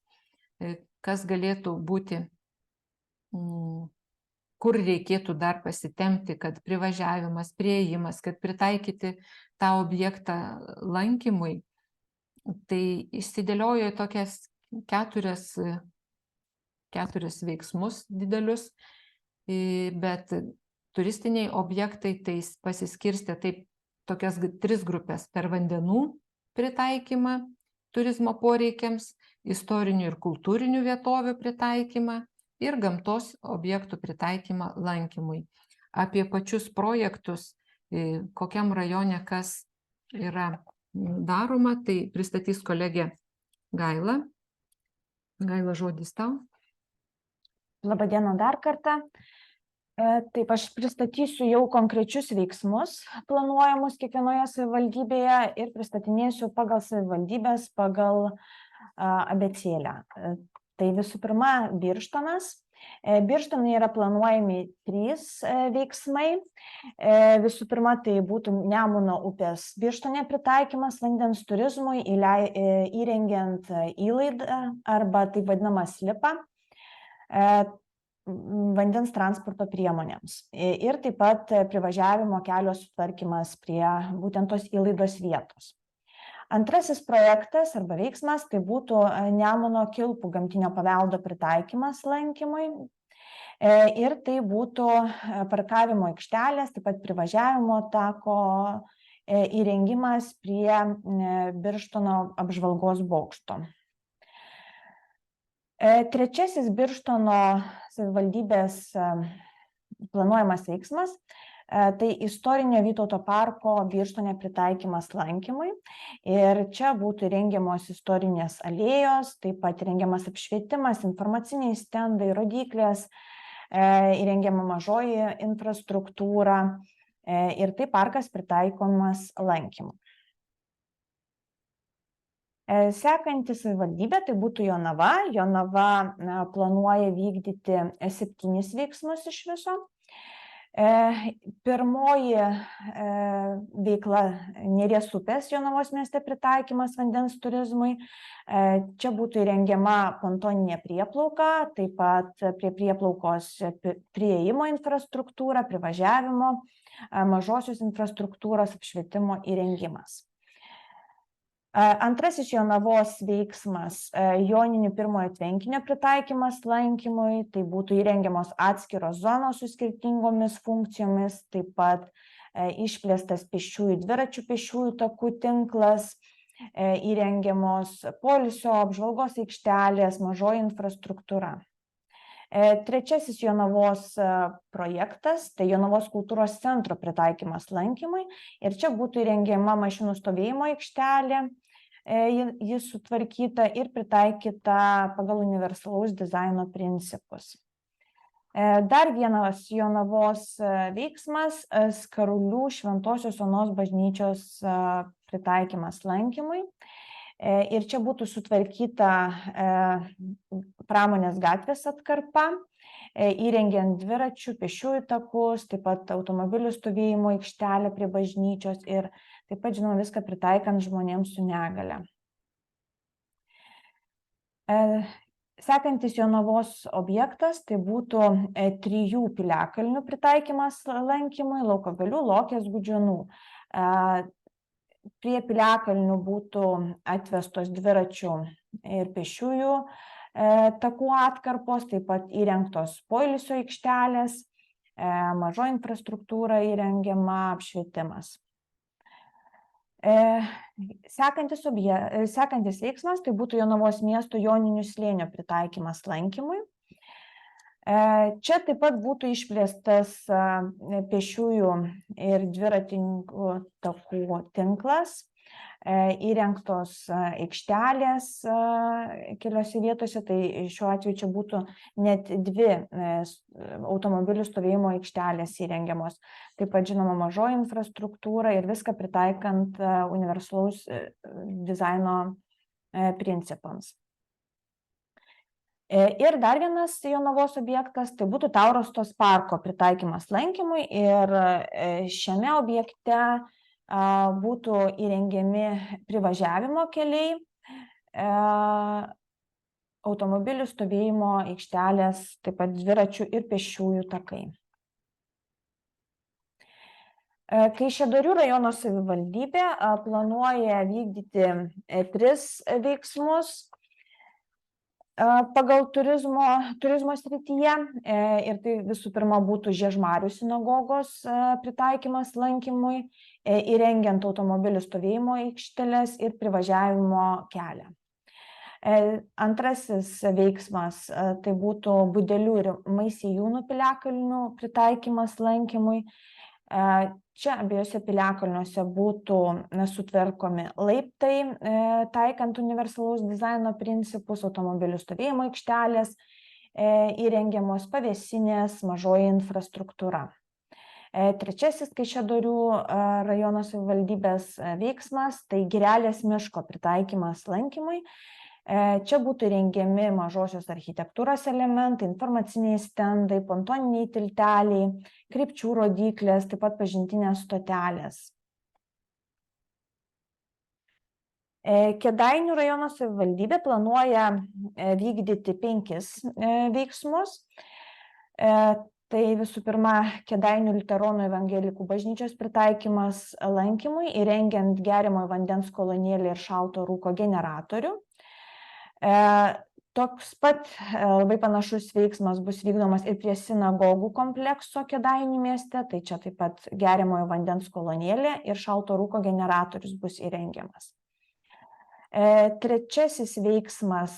kas galėtų būti, kur reikėtų dar pasitempti, kad privažiavimas, priėjimas, kad pritaikyti tą objektą lankymui. Tai išsidėliojo tokias keturis veiksmus didelius, bet turistiniai objektai tai pasiskirstė taip tokias 3 grupės: per vandenų pritaikymą turizmo poreikiams, istorinių ir kultūrinių vietovių pritaikymą ir gamtos objektų pritaikymą lankymui. Apie pačius projektus, kokiam rajone kas yra daroma, tai pristatys kolegė Gaila. Gaila, žodis tau. Labadiena dar kartą. Taip, aš pristatysiu jau konkrečius veiksmus planuojamus kiekvienoje savivaldybėje ir pristatinėsiu pagal savivaldybės, pagal abėcėlę. Tai visų pirma, Birštonas. Birštonai yra planuojami 3 veiksmai. Visų pirma, tai būtų Nemuno upės Birštone pritaikymas vandens turizmui, įrengiant įlaidą arba taip vadinamą slipą vandens transporto priemonėms. Ir taip pat privažiavimo kelio sutvarkymas prie būtent tos įlaidos vietos. Antrasis projektas arba veiksmas tai būtų Nemuno kilpų gamtinio paveldo pritaikymas lankymui. Ir tai būtų parkavimo aikštelės, taip pat privažiavimo tako įrengimas prie Birštono apžvalgos bokšto. Trečiasis Birštono savivaldybės planuojamas veiksmas tai istorinio Vytauto parko Birštone pritaikymas lankymui. Ir čia būtų rengiamos istorinės alėjos, taip pat rengiamas apšvietimas, informaciniai stendai, rodyklės, įrengiama mažoji infrastruktūra ir taip parkas pritaikomas lankymui. Sekanti savivaldybė tai būtų Jonava. Jonava planuoja vykdyti 7 veiksmus iš viso. Pirmoji veikla Neries upės Jonavos mieste pritaikymas vandens turizmui. Čia būtų įrengiama pontoninė prieplauka, taip pat prie prieplaukos prieėjimo infrastruktūra, privažiavimo, mažosios infrastruktūros apšvietimo įrengimas. Antrasis Jonavos veiksmas Joninių pirmojo tvenkinio pritaikymas lankymui, tai būtų įrengiamos atskiros zonos su skirtingomis funkcijomis, taip pat išplėstas pėsčiųjų dviračių pėsčiųjų takų tinklas, įrengiamos poilsio apžvalgos aikštelės, mažoji infrastruktūra. Trečiasis Jonavos projektas, tai Jonavos kultūros centro pritaikymas lankymui ir čia būtų įrengiama mašinų stovėjimo aikštelė, jis sutvarkyta ir pritaikyta pagal universalaus dizaino principus. Dar vienas Jonavos veiksmas - Skarulių Šventosios Onos bažnyčios pritaikymas lankymui. Ir čia būtų sutvarkyta pramonės gatvės atkarpa, įrengiant dviračių, pėsčiųjų takus, taip pat automobilių stovėjimo aikštelę prie bažnyčios ir taip pat, žinoma, viską pritaikant žmonėms su negale. Sekantis Jonavos objektas tai būtų 3 piliakalnių pritaikymas lankymui - Laukagalių, Lokės, Gudžiūnų. Prie piliakalnių būtų atvestos dviračių ir pėsčiųjų takų atkarpos, taip pat įrengtos poilsio aikštelės, mažoji infrastruktūra įrengiama, apšvietimas. Sekantis veiksmas tai būtų Jonavos miesto Joninių slėnio pritaikymas lankymui. Čia taip pat būtų išplėstas pėsčiųjų ir dviratininkų takų tinklas, įrengtos aikštelės keliose vietose, tai šiuo atveju čia būtų net 2 automobilių stovėjimo aikštelės įrengiamos. Taip pat, žinoma, mažoji infrastruktūra ir viską pritaikant universalaus dizaino principams. Ir dar vienas Jonavos objektas, tai būtų Taurastos parko pritaikymas lankymui ir šiame objekte būtų įrengiami privažiavimo keliai, automobilių stovėjimo aikštelės, taip pat dviračių ir pėsčiųjų takai. Kaišiadorių rajono savivaldybė planuoja vykdyti 3 veiksmus pagal turizmo srityje ir tai visų pirma būtų Žiežmarių sinagogos pritaikymas lankymui, įrengiant automobilių stovėjimo aikšteles ir privažiavimo kelią. Antrasis veiksmas tai būtų Budelių ir Maisiejūnų piliakalnių pritaikymas lankymui. Čia abiejose piliakalniuose būtų sutvarkomi laiptai, taikant universalaus dizaino principus, automobilių stovėjimo aikštelės, įrengiamos pavėsinės, mažoji infrastruktūra. Trečiasis Kaišiadorių rajono savivaldybės veiksmas tai Girelės miško pritaikymas lankymui. Čia būtų rengiami mažosios architektūros elementai, informaciniai stendai, pontoniniai tilteliai, krypčių rodyklės, taip pat pažintinės stotelės. Kėdainių rajono savivaldybė planuoja vykdyti 5 veiksmus. Tai visų pirma, Kėdainių liuteronų evangelikų bažnyčios pritaikymas lankymui, įrengiant geriamojo vandens kolonėlį ir šalto rūko generatorių. Toks pat labai panašus veiksmas bus vykdomas ir prie sinagogų komplekso Kėdainių mieste, tai čia taip pat geriamojo vandens kolonėlė ir šalto rūko generatorius bus įrengiamas. Trečiasis veiksmas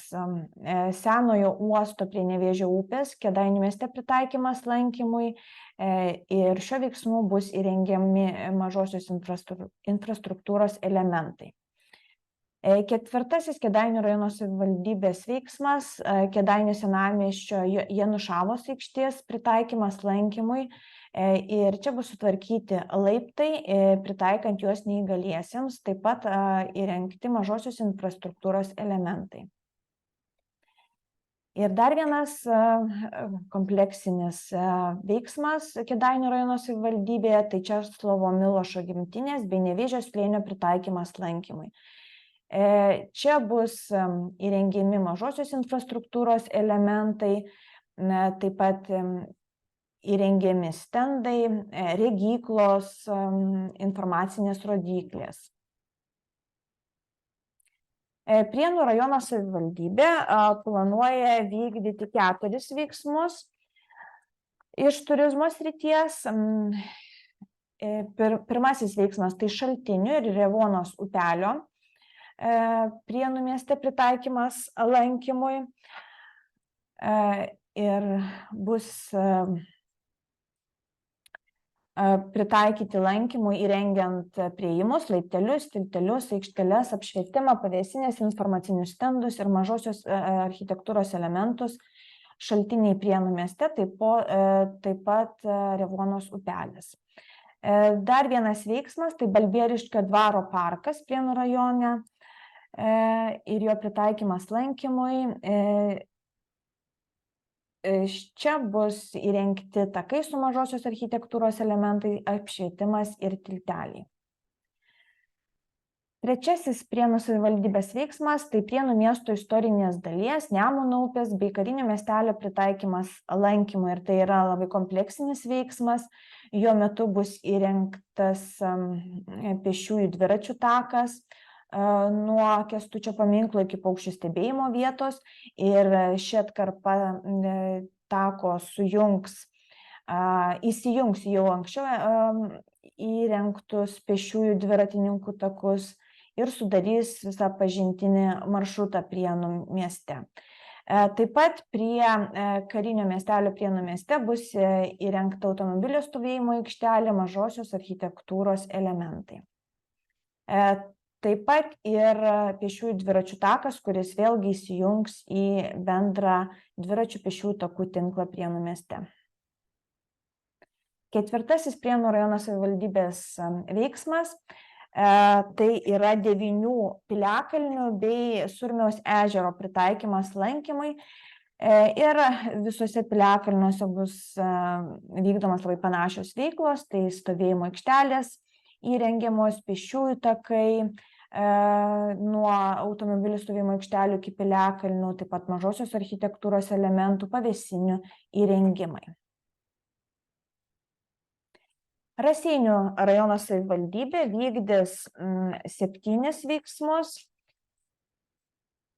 senojo uosto prie Nevėžio upės Kėdainių mieste pritaikymas lankymui ir šiuo veiksmu bus įrengiami mažosios infrastruktūros elementai. Ketvirtasis Kėdainių rajono savivaldybės veiksmas Kėdainių senamiesčio Janušavos aikštės pritaikymas lankymui ir čia bus sutvarkyti laiptai, pritaikant juos neįgaliesiems, taip pat įrengti mažosios infrastruktūros elementai. Ir dar vienas kompleksinis veiksmas Kėdainių rajono savivaldybėje, tai Česlovo Milošo gimtinės bei Nevėžio slėnio pritaikymas lankymui. Čia bus įrengiami mažosios infrastruktūros elementai, taip pat įrengiami stendai, regyklos, informacinės rodyklės. Prienų rajono savivaldybė planuoja vykdyti 4 veiksmus iš turizmo srities. Pirmasis veiksmas tai Šaltinių ir Revuonos upelio Prienų mieste pritaikymas lankymui ir bus pritaikyti lankymui įrengiant priėjimus, laiptelius, tiltelius, aikšteles, apšvietimą, pavėsinės, informacinius stendus ir mažosios architektūros elementus Šaltiniai Prienų mieste, taip pat Revuonos upelis. Dar vienas veiksmas tai Balbieriškio dvaro parkas Prienų rajone ir jo pritaikymas lankymui. Čia bus įrengti takai su mažosios architektūros elementai, apšvietimas ir tilteliai. Trečiasis Prienų savivaldybės veiksmas tai Prienų miesto istorinės dalies, Nemuno upės bei karinio miestelio pritaikymas lankymui. Ir tai yra labai kompleksinis veiksmas. Jo metu bus įrengtas pėsčiųjų dviračių takas nuo Kęstučio paminklo iki paukščių stebėjimo vietos ir ši atkarpa tako įsijungs jau anksčiau įrengtus pėsčiųjų dviratininkų takus ir sudarys visą pažintinį maršrutą Prienų mieste. Taip pat prie karinio miestelio Prienų mieste bus įrengta automobilio stovėjimo aikštelė, mažosios architektūros elementai. Taip pat ir pėsčiųjų dviračių takas, kuris vėlgi įsijungs į bendrą dviračių pėsčiųjų takų tinklą Prienų mieste. Ketvirtasis Prienų rajono savivaldybės veiksmas tai yra 9 piliakalnių bei Surmiaus ežero pritaikymas lankymui. Ir visuose piliakalniuose bus vykdomas labai panašios veiklos, tai stovėjimo aikštelės, įrengiamos pėsčiųjų takai, nuo automobilių stovėjimo aikštelių iki piliakalnių, taip pat mažosios architektūros elementų, pavėsinių įrengimai. Raseinių rajono savivaldybė vykdys 7 veiksmus.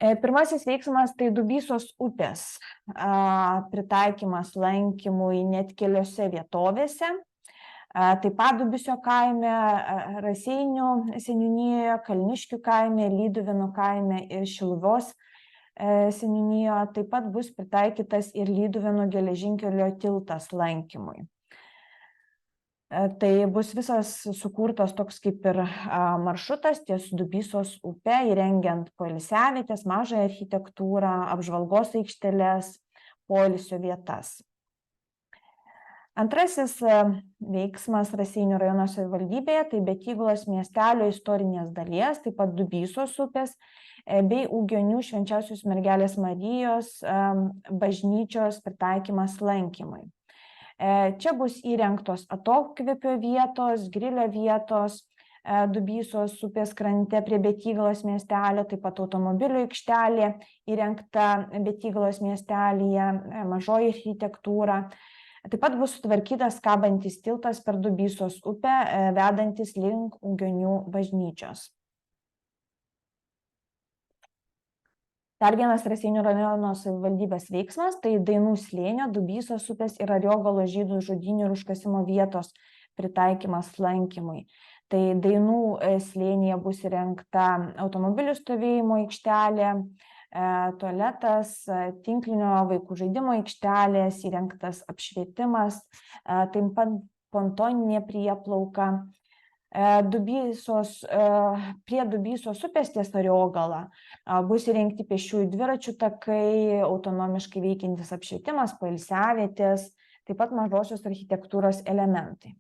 Pirmasis veiksmas tai Dubysos upės pritaikymas lankymui net keliose vietovėse. Taip pat Dubysio kaime, Raseinių seniūnijoje, Kalniškių kaime, Lyduvėnų kaime ir Šiluvos seniūnijoje taip pat bus pritaikytas ir Lyduvėnų geležinkelio tiltas lankymui. Tai bus visas sukurtas toks kaip ir maršrutas ties Dubysos upe, įrengiant poilsiavietes, mažąją architektūrą, apžvalgos aikšteles, poilsio vietas. Antrasis veiksmas Raseinių rajono savivaldybėje tai Betyglos miestelio istorinės dalies, taip pat Dubysos upės bei Ūgionių Švenčiausios mergelės Marijos bažnyčios pritaikymas lankymui. Čia bus įrengtos atokvėpio vietos, grilio vietos, Dubysos upės krante prie Betyglos miestelio, taip pat automobilių aikštelė įrengta Betyglos miestelyje, mažoji architektūra. Taip pat bus sutvarkytas kabantis tiltas per Dubysos upę, vedantis link Ūgionių bažnyčios. Dar vienas Raseinių rajono savivaldybės veiksmas tai Dainų slėnio, Dubysos upės ir Ariogalo žydų žudynių ir užkasimo vietos pritaikymas lankymui. Tai Dainų slėnyje bus įrengta automobilių stovėjimo aikštelė, tualetas, tinklinio vaikų žaidimo aikštelės, įrengtas apšvietimas, taip pat pontoninė prieplauka. Prie Dubysos upės ties Ariogala bus įrengti pėsčiųjų dviračių takai, autonomiškai veikiantis apšvietimas, poilsiavietės, taip pat mažosios architektūros elementai.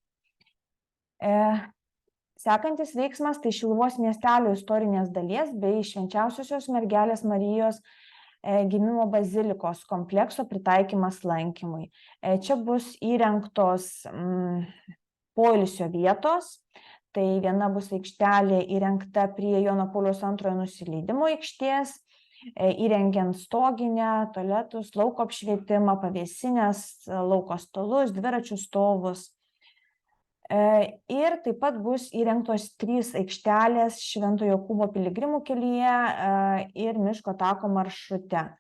Sekantis veiksmas tai Šiluvos miestelio istorinės dalies bei Švenčiausiosios mergelės Marijos gimimo bazilikos komplekso pritaikymas lankymui. Čia bus įrengtos poilsio vietos. Tai viena bus aikštelė įrengta prie Jono Pauliaus II nusileidimo aikštės, įrengiant stoginę, tualetus, lauko apšvietimą, pavėsines, lauko stalus, dviračių stovus. Ir taip pat bus įrengtos 3 aikštelės Švento Jokūbo piligrimų kelyje ir miško tako maršrute.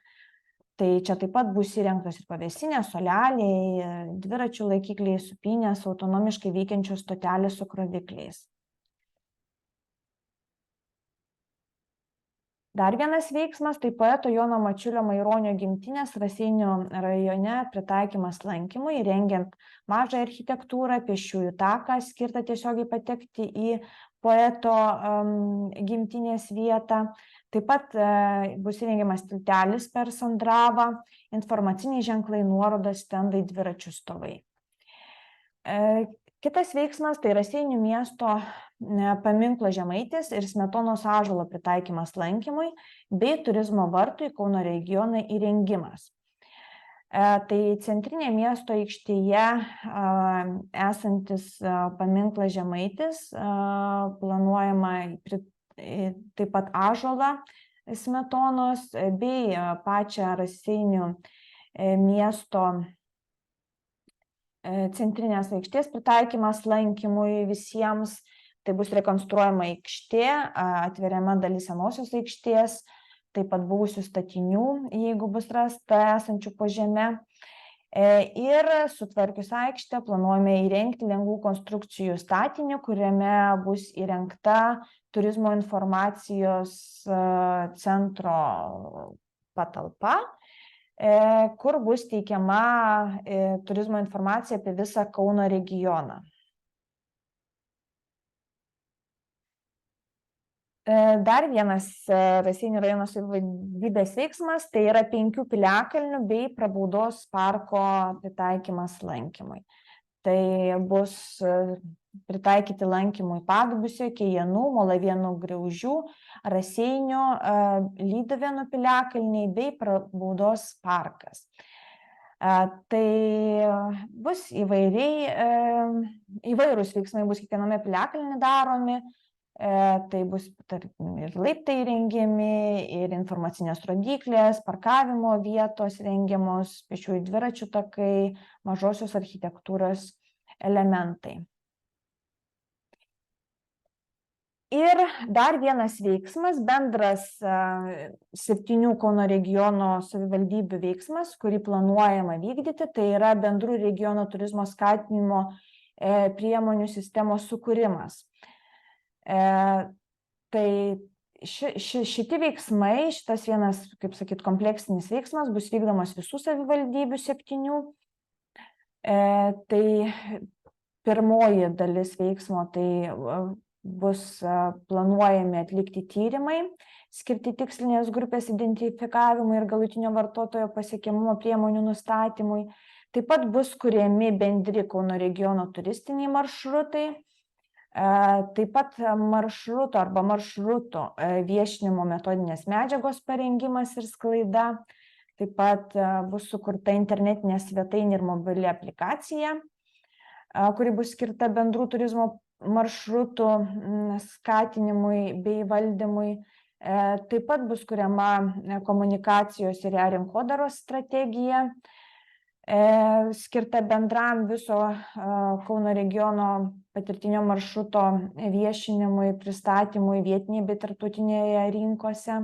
Tai čia taip pat bus įrengtos ir pavėsinės, suoleliai, dviračių laikikliai, supynės, autonomiškai veikiančios stotelės su krovikliais. Dar vienas veiksmas tai poeto Jono Mačiulio Maironio gimtinės Raseinių rajone pritaikymas lankymui, rengiant mažą architektūrą, pėsčiųjų taką skirtą tiesiogiai patekti į poeto gimtinės vietą. Taip pat bus įrengiamas tiltelis per Sandravą, informaciniai ženklai, nuorodos, stendai, dviračių stovai. Kitas veiksmas tai Raseinių miesto paminklo Žemaitis ir Smetonos ąžuolo pritaikymas lankymui bei turizmo vartų į Kauno regioną įrengimas. Tai centrinė miesto aikštėje esantis paminklas Žemaitis, planuojama taip pat ąžuolą Smetonos bei pačią Raseinių miesto centrinės aikštės pritaikymas lankymui visiems. Tai bus rekonstruojama aikštė, atveriama dalis senosios aikštės, taip pat buvusių statinių, jeigu bus rasta esančių po žeme. Ir sutvarkius aikštę planuojame įrengti lengvų konstrukcijų statinį, kuriame bus įrengta turizmo informacijos centro patalpa, kur bus teikiama turizmo informacija apie visą Kauno regioną. Dar vienas Raseinių rajono savivaldybės veiksmas tai yra 5 piliakalnių bei Prabaudos parko pritaikymas lankymui. Tai bus pritaikyti lankymui Padubysio, Kėjanų, Molavėnų Griaužių, Raseinių, Lyduvėnų piliakalniai bei Prabaudos parkas. Tai bus įvairūs veiksmai, bus kiekviename piliakalny daromi. Tai bus ir laiptai rengiami, ir informacinės rodyklės, parkavimo vietos rengiamos, pėsčiųjų dviračių takai, mažosios architektūros elementai. Ir dar vienas veiksmas, bendras 7 Kauno regiono savivaldybių veiksmas, kurį planuojama vykdyti, tai yra bendrų regiono turizmo skatinimo priemonių sistemos sukūrimas. Tai šitie veiksmai, šitas vienas, kaip sakyt, kompleksinis veiksmas bus vykdomas visų savivaldybių 7. Tai pirmoji dalis veiksmo tai bus planuojami atlikti tyrimai, skirti tikslinės grupės identifikavimui ir galutinio vartotojo pasiekiamumo priemonių nustatymui. Taip pat bus kuriami bendri Kauno regiono turistiniai maršrutai. Taip pat maršruto arba maršrutų viešinimo metodinės medžiagos parengimas ir sklaida. Taip pat bus sukurta internetinė svetainė ir mobili aplikacija, kuri bus skirta bendrų turizmo maršrutų skatinimui bei valdymui. Taip pat bus kuriama komunikacijos ir rinkodaros strategija, skirta bendram viso Kauno regiono patirtinio maršruto viešinimui, pristatymui vietinėje bei tarptautinėje rinkose.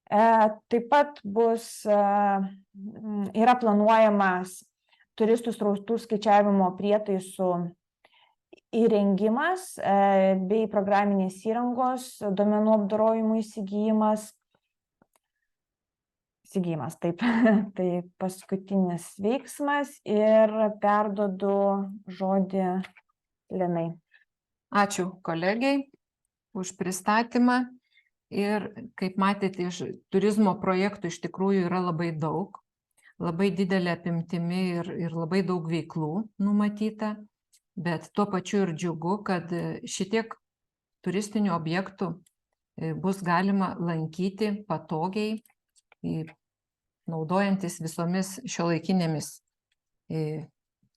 Taip pat yra planuojamas turistų srautų skaičiavimo prietaisų įrengimas bei programinės įrangos, duomenų apdorojimų įsigijimas, taip, tai paskutinis veiksmas ir perduodu žodį Linai. Ačiū kolegiai už pristatymą. Ir kaip matėte, iš turizmo projektų iš tikrųjų yra labai daug, labai didelė apimtimi ir labai daug veiklų numatyta, bet tuo pačiu ir džiugu, kad šitiek turistinių objektų bus galima lankyti patogiai, naudojantis visomis šiuolaikinėmis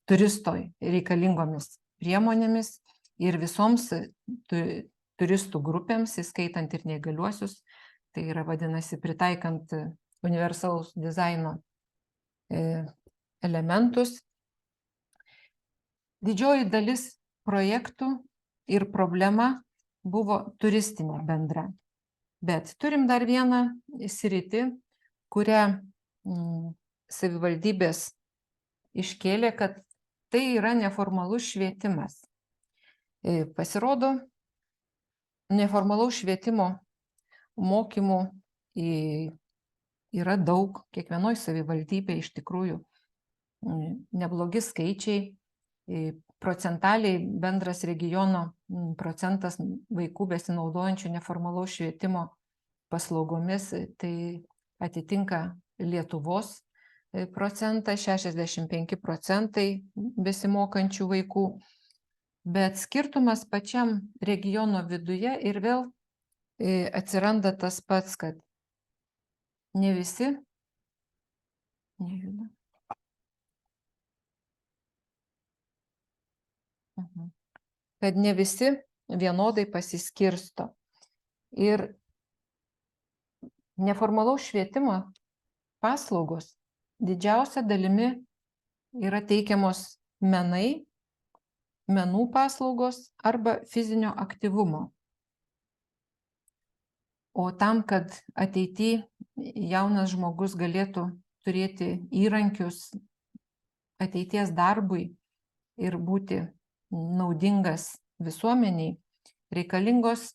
turistoj reikalingomis priemonėmis ir visoms turistų grupėms, įskaitant ir neįgaliuosius, tai yra vadinasi pritaikant universalaus dizaino elementus. Didžioji dalis projektų ir problema buvo turistinė bendra. Bet turim dar vieną sritį, kurią savivaldybės iškėlė, kad tai yra neformalus švietimas. Pasirodo, neformalaus švietimo mokymų yra daug, kiekvienoj savivaldybėje iš tikrųjų neblogi skaičiai, procentaliai bendras regiono procentas vaikų besinaudojančių neformalaus švietimo paslaugomis, tai atitinka Lietuvos procentą, 65% besimokančių vaikų. Bet skirtumas pačiam regiono viduje ir vėl atsiranda tas pats, kad ne visi, kad ne visi vienodai pasiskirsto. Ir neformalaus švietimo paslaugos didžiausia dalimi yra teikiamos menai, menų paslaugos arba fizinio aktyvumo. O tam, kad ateityje jaunas žmogus galėtų turėti įrankius ateities darbui ir būti naudingas visuomeniai, reikalingos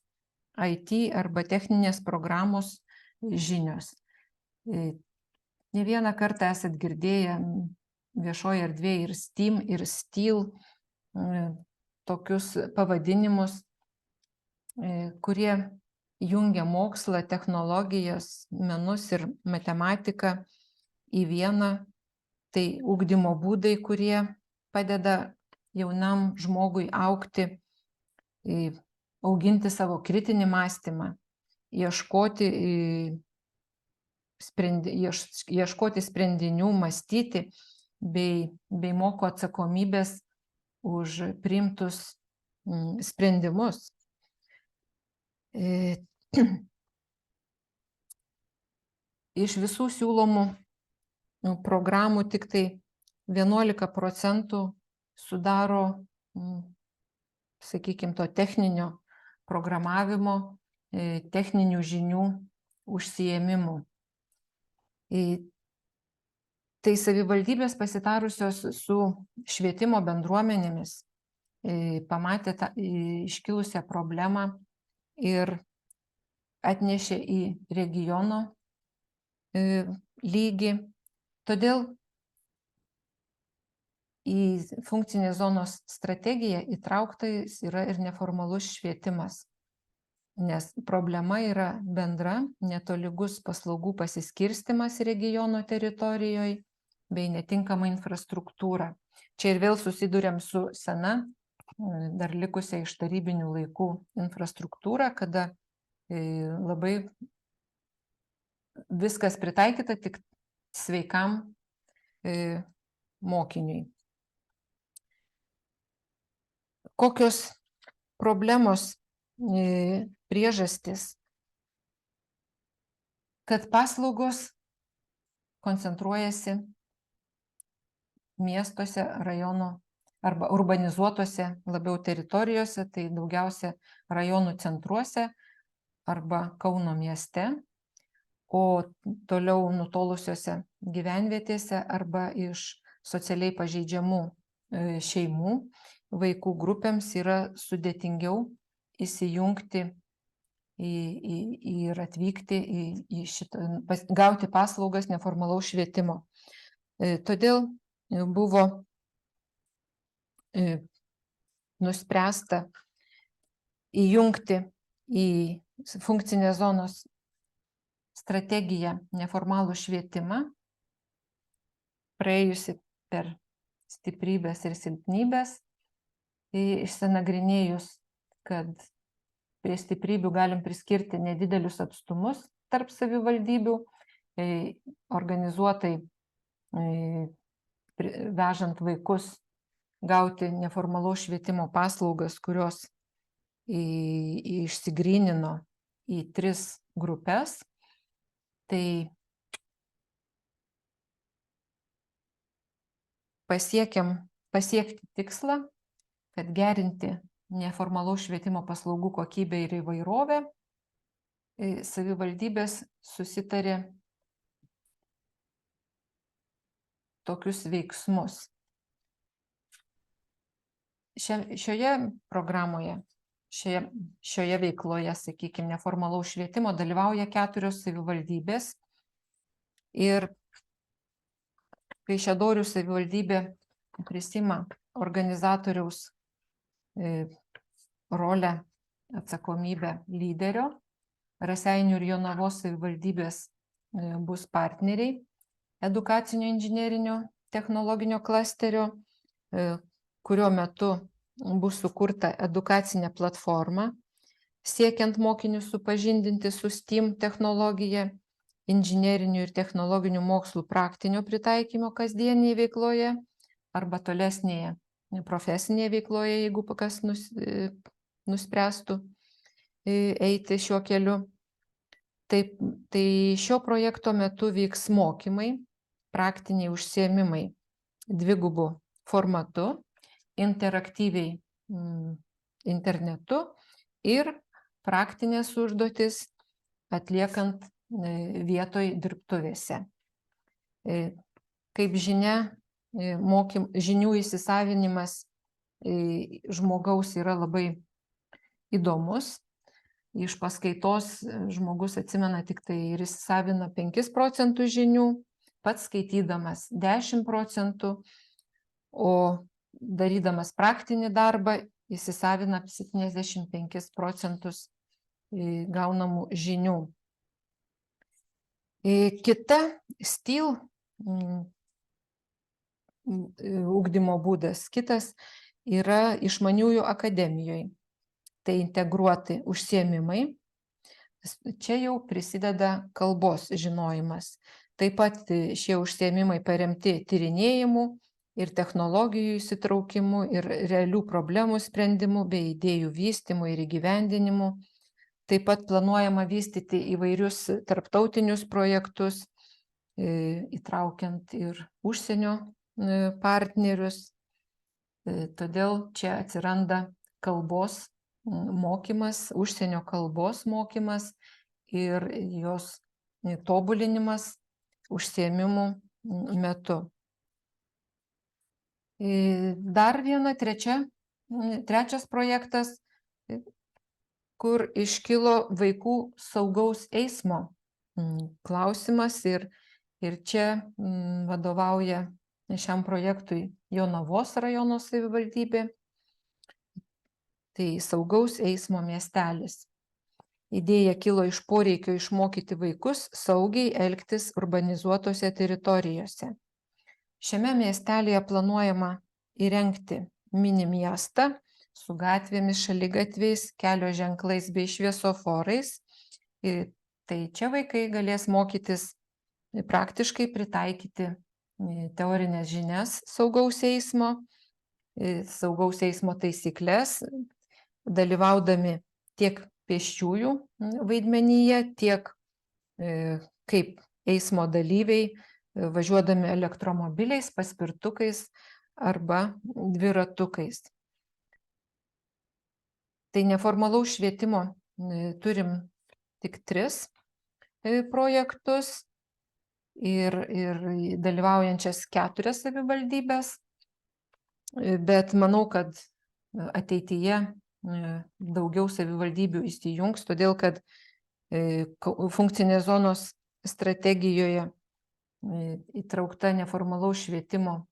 IT arba techninės programos žinios. Ne vieną kartą esat girdėję viešoje erdvėje ir STEAM, ir STEEL tokius pavadinimus, kurie jungia mokslą, technologijas, menus ir matematiką į vieną. Tai ugdymo būdai, kurie padeda jaunam žmogui augti, auginti savo kritinį mąstymą, ieškoti sprendinių, mąstyti, bei moko atsakomybės už priimtus sprendimus. Iš visų siūlomų programų tik tai 11% sudaro, sakykime, to techninio programavimo, techninių žinių užsiėmimų. Tai savivaldybės pasitarusios su švietimo bendruomenėmis pamatė iškilusią problemą ir atnešė į regiono lygį. Todėl į funkcinės zonos strategiją įtrauktas yra ir neformalus švietimas, nes problema yra bendra, netolygus paslaugų pasiskirstimas regiono teritorijoje bei netinkama infrastruktūra. Čia ir vėl susiduriam su sena, dar likusia iš tarybinių laikų infrastruktūra, kada labai viskas pritaikyta tik sveikam mokiniui. Kokios problemos, priežastys, kad paslaugos koncentruojasi miestuose, rajonų arba urbanizuotose labiau teritorijose, tai daugiausia rajonų centruose arba Kauno mieste, o toliau nutolusiose gyvenvietėse arba iš socialiai pažeidžiamų šeimų. vaikų grupėms yra sudėtingiau įsijungti ir atvykti į šitą, gauti paslaugas neformalaus švietimo. Todėl buvo nuspręsta įjungti į funkcinės zonos strategiją neformalų švietimą, praėjusi per stiprybės ir silpnybės, išsinagrinėjus, kad prie stiprybių galim priskirti nedidelius atstumus tarp savivaldybių, organizuotai vežant vaikus gauti neformalaus švietimo paslaugas, kurios išsigrynino į 3 grupės. Tai pasiekti tikslą, kad gerinti neformalaus švietimo paslaugų kokybę ir įvairovę, savivaldybės susitarė tokius veiksmus. Šioje programoje, šioje veikloje, sakykime, neformalaus švietimo dalyvauja 4 savivaldybės. Ir Kaišiadorių savivaldybė prisima organizatoriaus rolę, atsakomybę lyderio. Raseinių ir Jonavos savivaldybės bus partneriai edukacinio inžinerinio technologinio klasterio, kurio metu bus sukurta edukacinė platforma, siekiant mokinius supažindinti su STEAM technologija, inžinerinių ir technologinių mokslų praktinio pritaikymo kasdienėje veikloje arba tolesnėje profesinėje veikloje, jeigu kas nuspręstų eiti šiuo keliu. Tai šio projekto metu vyks mokymai, praktiniai užsiėmimai 2 formatu, interaktyviai internetu ir praktinės užduotis atliekant vietoj dirbtuvėse. Kaip žinia, žinių įsisavinimas žmogaus yra labai įdomus. Iš paskaitos žmogus atsimena tik tai ir įsisavina 5% žinių, pats skaitydamas 10%, o darydamas praktinį darbą įsisavina 75% gaunamų žinių. Kita STEAM ugdymo būdas, kitas yra išmaniųjų akademijoje. Tai integruoti užsiėmimai. Čia jau prisideda kalbos žinojimas. Taip pat šie užsiėmimai paremti tyrinėjimu ir technologijų įsitraukimu ir realių problemų sprendimu bei idėjų vystymu ir įgyvendinimu. Taip pat planuojama vystyti įvairius tarptautinius projektus, įtraukiant ir užsienio partnerius. Todėl čia atsiranda kalbos mokymas, užsienio kalbos mokymas ir jos tobulinimas užsiėmimų metu. Dar trečias projektas, kur iškilo vaikų saugaus eismo klausimas ir čia vadovauja šiam projektui Jonavos rajono savivaldybė. Tai saugaus eismo miestelis. Idėja kilo iš poreikio išmokyti vaikus saugiai elgtis urbanizuotose teritorijose. Šiame miestelėje planuojama įrengti mini miestą su gatvėmis, šaligatviais, kelio ženklais bei šviesoforais. Tai čia vaikai galės mokytis praktiškai pritaikyti teorinės žinias saugaus eismo taisyklės, dalyvaudami tiek pėsčiųjų vaidmenyje, tiek kaip eismo dalyviai, važiuodami elektromobiliais, paspirtukais arba dviratukais. Tai neformalaus švietimo turim tik 3 projektus ir dalyvaujančias 4 savivaldybės, bet manau, kad ateityje daugiau savivaldybių įsijungs, todėl kad funkcinės zonos strategijoje įtraukta neformalaus švietimo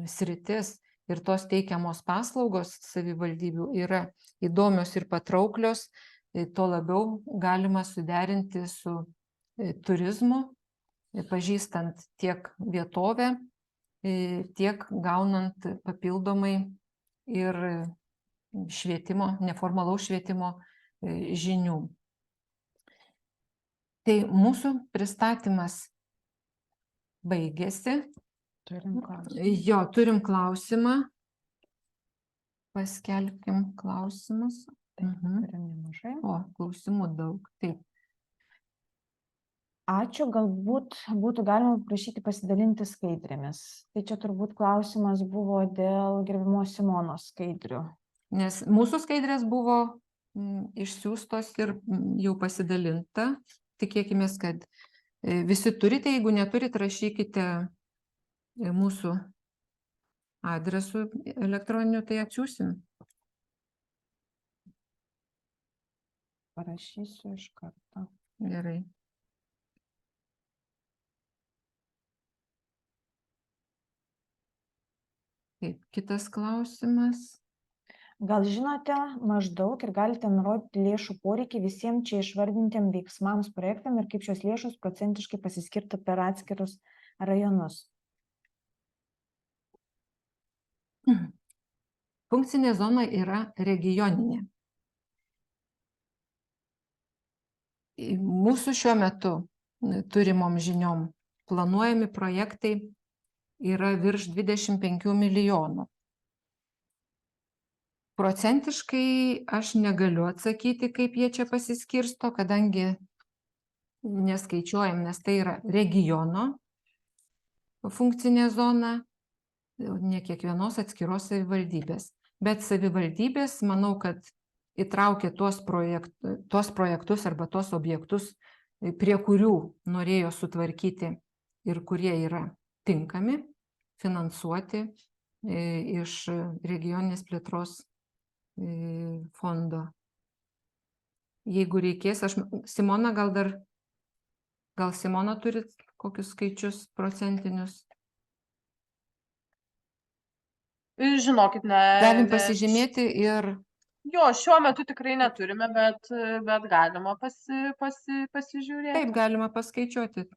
sritis ir tos teikiamos paslaugos savivaldybių yra įdomios ir patrauklios, tuo labiau galima suderinti su turizmu, pažįstant tiek vietovę, tiek gaunant papildomai ir švietimo, neformalaus švietimo žinių. Tai mūsų pristatymas baigėsi. Turim klausimą. Paskelbkim klausimus. Turim nemažai. O, klausimų daug. Taip. Ačiū, galbūt būtų galima prašyti pasidalinti skaidrėmis. Tai čia turbūt klausimas buvo dėl gerbiamos Simonos skaidrių. Nes mūsų skaidrės buvo išsiųstos ir jau pasidalinta. Tikėkimės, kad visi turite, jeigu neturit, rašykite mūsų adresu elektroniniu, tai atsiųsim. Parašysiu iš karto. Gerai. Taip, kitas klausimas. Gal žinote maždaug ir galite nurodyti lėšų poreikį visiems čia išvardintiem veiksmams projektam ir kaip šios lėšos procentiškai pasiskirtų per atskirus rajonus? Funkcinė zona yra regioninė. Mūsų šiuo metu turimom žiniom planuojami projektai yra virš 25 milijonų. Procentiškai aš negaliu atsakyti, kaip jie čia pasiskirsto, kadangi neskaičiuojam, nes tai yra regiono funkcinė zona, ne kiekvienos atskiros savivaldybės. Bet savivaldybės, manau, kad įtraukė tuos projektus arba tuos objektus, prie kurių norėjo sutvarkyti ir kurie yra tinkami finansuoti iš regioninės plėtros fondo. Jeigu reikės, Simona, gal Simona turit kokius skaičius procentinius? Žinokit, ne. Galim pasižymėti ir... Jo, šiuo metu tikrai neturime, bet galima pasižiūrėti. Taip, galima paskaičiuoti.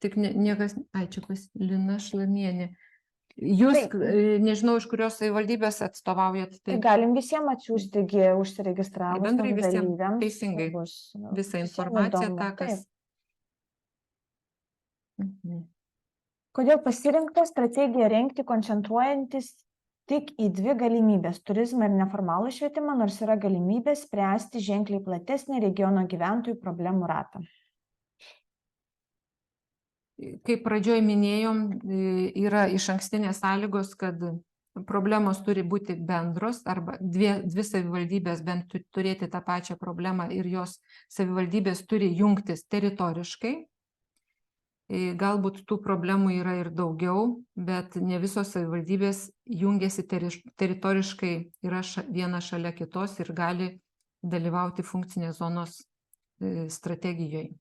Tik niekas... Čia Lina Šlamienė. Jūs, nežinau, iš kurios savivaldybės atstovaujat. Tai galim visiems atsiųsti užsiregistravus dalyviams. Teisingai. Visą informaciją, tą, kas... Kodėl pasirinkta strategija rengti koncentruojantis tik į dvi galimybės - turizmą ir neformalų švietimą, nors yra galimybė spręsti ženkliai platesnį regiono gyventojų problemų ratą? Kaip pradžioj minėjom, yra išankstinės sąlygos, kad problemos turi būti bendros arba dvi savivaldybės bent turėti tą pačią problemą ir jos savivaldybės turi jungtis teritoriškai. Galbūt tų problemų yra ir daugiau, bet ne visos savivaldybės jungiasi teritoriškai, yra viena šalia kitos ir gali dalyvauti funkcinės zonos strategijoje.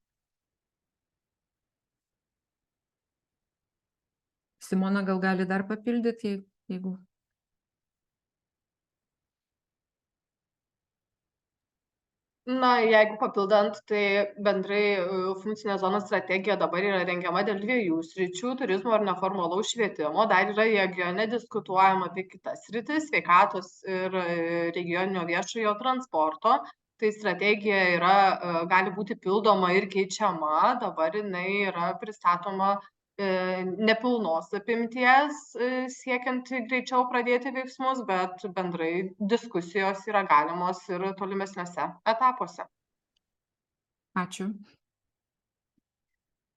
Simona gal gali dar papildyti, jeigu... Na, jeigu papildant, tai bendrai funkcinė zonos strategija dabar yra rengiama dėl dviejų sričių - turizmo ir neformalaus švietimo. Dar yra regione diskutuojama apie kitas sritis - sveikatos ir regioninio viešojo transporto. Tai strategija gali būti pildoma ir keičiama. Dabar jinai yra pristatoma nepilnos apimties, siekiant greičiau pradėti veiksmus, bet bendrai diskusijos yra galimos ir tolimesniuose etapuose. Ačiū.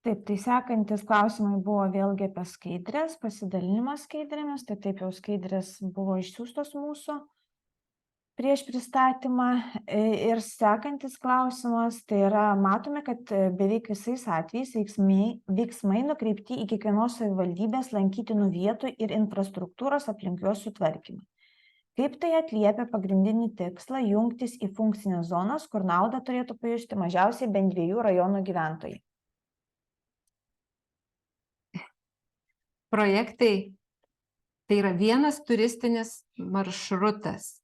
Taip, tai sekantis klausimai buvo vėlgi apie skaidrės, pasidalinimas skaidrėmis, tai taip jau skaidrės buvo išsiųstos mūsų. prieš pristatymą. Ir sekantis klausimas, tai yra, matome, kad beveik visais atvejais veiksmai nukreipti į kiekvienos savivaldybės lankytinų vietų ir infrastruktūros aplink juos sutvarkymą. Kaip tai atliepia pagrindinį tikslą jungtis į funkcinės zonas, kur naudą turėtų pajusti mažiausiai bent 2 rajonų gyventojai? Projektai tai yra vienas turistinis maršrutas,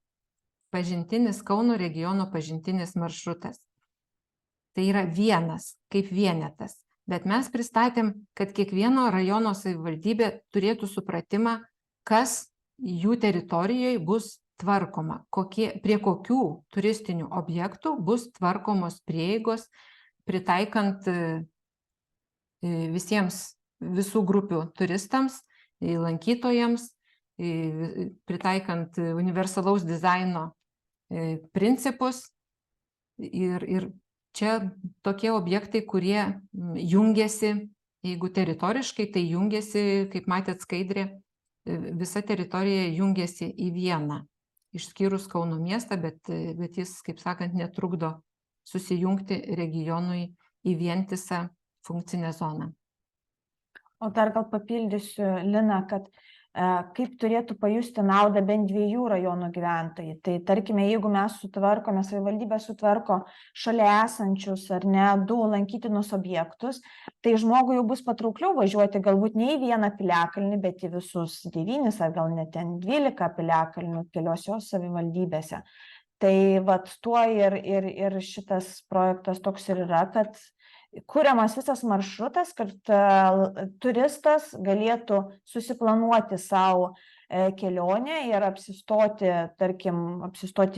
pažintinis Kauno regiono pažintinis maršrutas. Tai yra vienas, kaip vienetas. Bet mes pristatėm, kad kiekvieno rajono savivaldybė turėtų supratimą, kas jų teritorijoje bus tvarkoma, prie kokių turistinių objektų bus tvarkomos prieigos, pritaikant visų grupių turistams, lankytojams, pritaikant universalaus dizaino principus. Ir čia tokie objektai, kurie jungiasi, jeigu teritoriškai, tai jungiasi, kaip matėt skaidrė, visa teritorija jungiasi į vieną, išskyrus Kauno miestą, bet jis, kaip sakant, netrukdo susijungti regionui į vientisą funkcinę zoną. O dar gal papildysiu, Lina, kad kaip turėtų pajusti naudą bent 2 rajonų gyventojai. Tai tarkime, jeigu mes sutvarkome, savivaldybė sutvarko šalia esančius ar ne 2 lankytinus objektus, tai žmogui jau bus patraukliau važiuoti galbūt ne į vieną piliakalnį, bet į visus 9 ar gal net ten 12 piliakalnių keliose savivaldybėse. Tai vat tuo ir šitas projektas toks ir yra, kad kuriamas visas maršrutas, kad turistas galėtų susiplanuoti savo kelionę ir apsistoti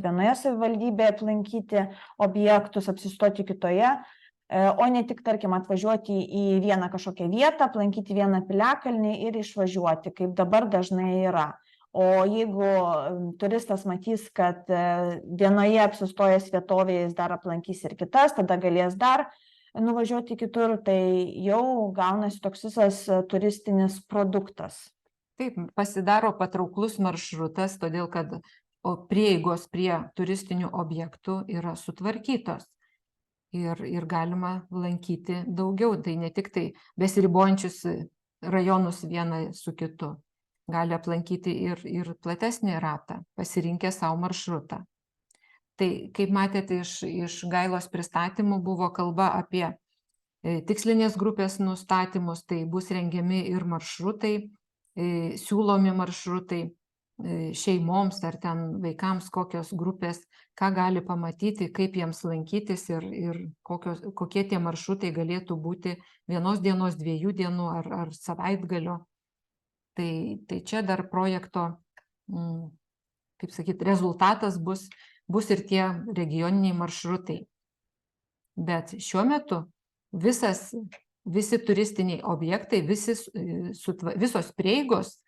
vienoje savivaldybėje, aplankyti objektus, apsistoti kitoje, o ne tik, tarkim, atvažiuoti į vieną kažkokią vietą, aplankyti vieną piliakalnį ir išvažiuoti, kaip dabar dažnai yra. O jeigu turistas matys, kad vienoje apsistojęs vietovėje jis dar aplankys ir kitas, tada galės dar nuvažiuoti kitur, tai jau gaunasi toks visas turistinis produktas. Taip, pasidaro patrauklus maršrutas, todėl kad prieigos prie turistinių objektų yra sutvarkytos ir galima lankyti daugiau. Tai ne tik tai besiribojančius rajonus vieną su kitu. Gali aplankyti ir platesnį ratą, pasirinkę savo maršrutą. Tai, kaip matėte iš Gailos pristatymų, buvo kalba apie tikslinės grupės nustatymus, tai bus rengiami ir maršrutai, siūlomi maršrutai šeimoms ar ten vaikams, kokios grupės, ką gali pamatyti, kaip jiems lankytis ir kokie tie maršrutai galėtų būti 1 dienos, 2 dienų ar savaitgalio. Tai čia dar projekto, kaip sakyt, rezultatas bus ir tie regioniniai maršrutai. Bet šiuo metu visi turistiniai objektai, visos prieigos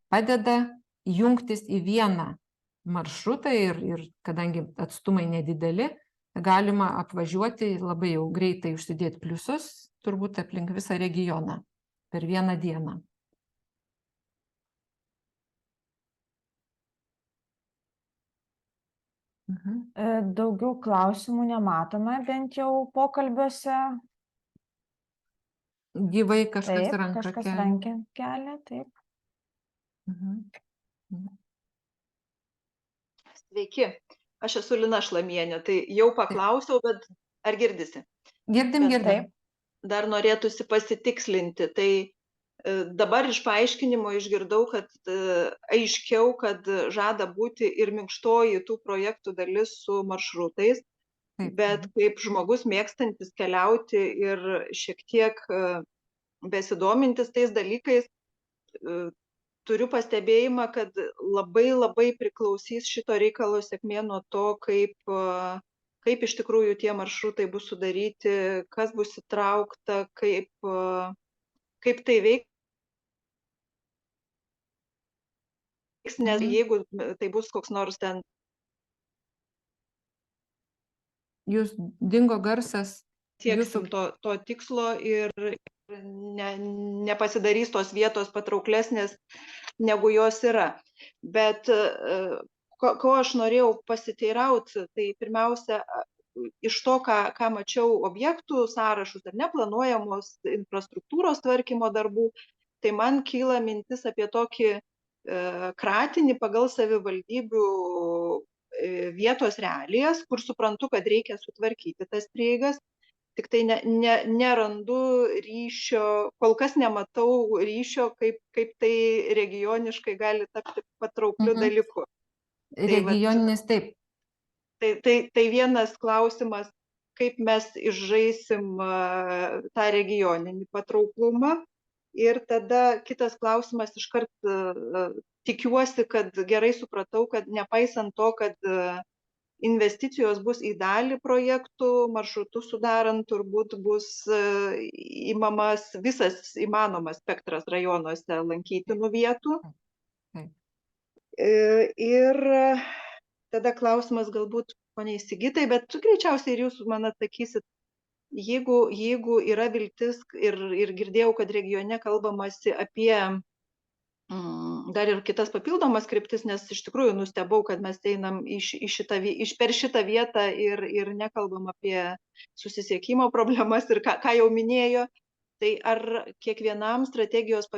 padeda jungtis į vieną maršrutą ir kadangi atstumai nedideli, galima apvažiuoti labai jau greitai, užsidėti pliusus, turbūt aplink visą regioną per vieną dieną. Daugiau klausimų nematome, bent jau pokalbiuose. Gyvai kažkas ranką kelia. Kažkas ranką kelia, taip. Sveiki, aš esu Lina Šlamienė, tai jau paklausiau, bet ar girdisi? Girdim. Dar norėtųsi pasitikslinti, tai dabar iš paaiškinimo išgirdau, kad aiškiau, kad žada būti ir minkštoji tų projektų dalis su maršrutais, bet kaip žmogus mėgstantis keliauti ir šiek tiek besidomintis tais dalykais, turiu pastebėjimą, kad labai priklausys šito reikalo sėkmė nuo to, kaip iš tikrųjų tie maršrutai bus sudaryti, kas bus įtraukta, kaip tai veiks. Nes jeigu tai bus koks nors ten. Jūs dingo garsas. Sieksim to tikslo ir nepasidarys tos vietos patrauklesnės, negu jos yra. Bet ko aš norėjau pasiteirauti, tai pirmiausia, iš to, ką mačiau objektų sąrašus ar neplanuojamos infrastruktūros tvarkymo darbų, tai man kyla mintis apie tokį kratinį pagal savivaldybių vietos realijas, kur suprantu, kad reikia sutvarkyti tas prieigas, tik tai nerandu ryšio, kol kas nematau ryšio, kaip tai regioniškai gali tapti patraukliu dalyku. Regioninis taip. Tai vienas klausimas, kaip mes išžaisim tą regioninį patrauklumą. Ir tada kitas klausimas, iškart tikiuosi, kad gerai supratau, kad nepaisant to, kad investicijos bus į dalį projektų, maršrutus sudarant, turbūt bus imamas visas įmanomas spektras rajonuose lankytinų vietų. Ir tada klausimas galbūt poniai Sigitai, bet greičiausiai ir jūs man atsakysit, jeigu yra viltis ir girdėjau, kad regione kalbamasi apie dar ir kitas papildomas kryptis, nes iš tikrųjų nustebau, kad mes einam per šitą vietą ir nekalbam apie susisiekimo problemas ir ką jau minėjo, tai ar kiekvienam strategijos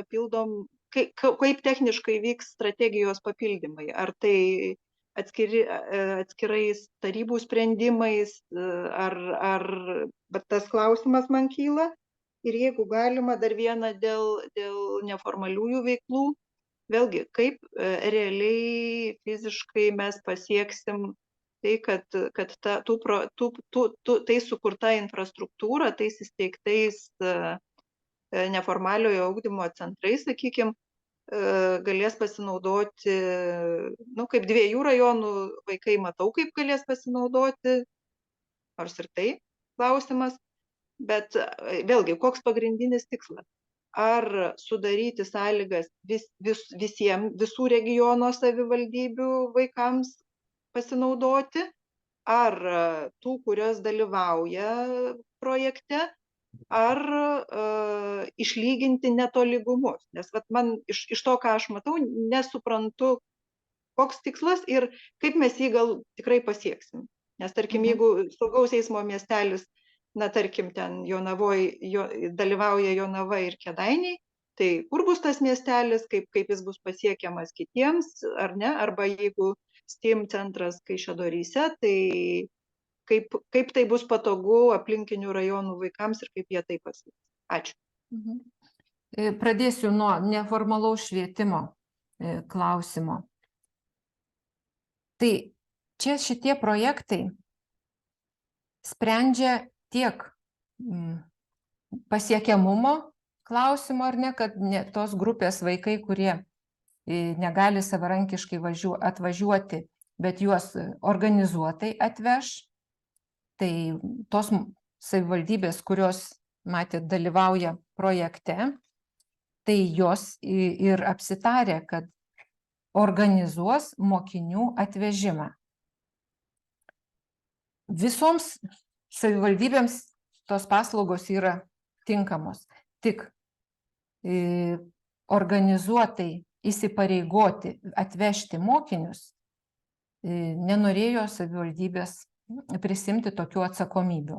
kaip techniškai vyks strategijos papildymai, ar tai atskirais tarybų sprendimais, bet tas klausimas man kyla. Ir jeigu galima dar vieną dėl neformaliųjų veiklų, vėlgi, kaip realiai fiziškai mes pasieksim tai, kad tai sukurta infrastruktūra, tais įsteigtais neformaliojo ugdymo centrais, sakykime, galės pasinaudoti, kaip 2 rajonų vaikai matau, kaip galės pasinaudoti, nors ir tai klausimas, bet vėlgi, koks pagrindinis tikslas? Ar sudaryti sąlygas visų regiono savivaldybių vaikams pasinaudoti, ar tų, kurios dalyvauja projekte, ar išlyginti netolygumus. Nes man iš to, ką aš matau, nesuprantu, koks tikslas ir kaip mes jį gal tikrai pasieksim. Nes tarkim, jeigu saugaus eismo miestelis, tarkim, ten dalyvauja Jonava ir Kėdainiai, tai kur bus tas miestelis, kaip jis bus pasiekiamas kitiems, ar ne, arba jeigu STEAM centras Kaišiadoryse, tai kaip tai bus patogu aplinkinių rajonų vaikams ir kaip jie tai pasieks. Ačiū. Pradėsiu nuo neformalaus švietimo klausimo. Tai čia šitie projektai sprendžia tiek pasiekiamumo klausimo, ar ne, kad tos grupės vaikai, kurie negali savarankiškai atvažiuoti, bet juos organizuotai atveš. Tai tos savivaldybės, kurios, matėt, dalyvauja projekte, tai jos ir apsitarė, kad organizuos mokinių atvežimą. Visoms savivaldybėms tos paslaugos yra tinkamos, tik organizuotai įsipareigoti atvežti mokinius nenorėjo savivaldybės prisimti tokių atsakomybių.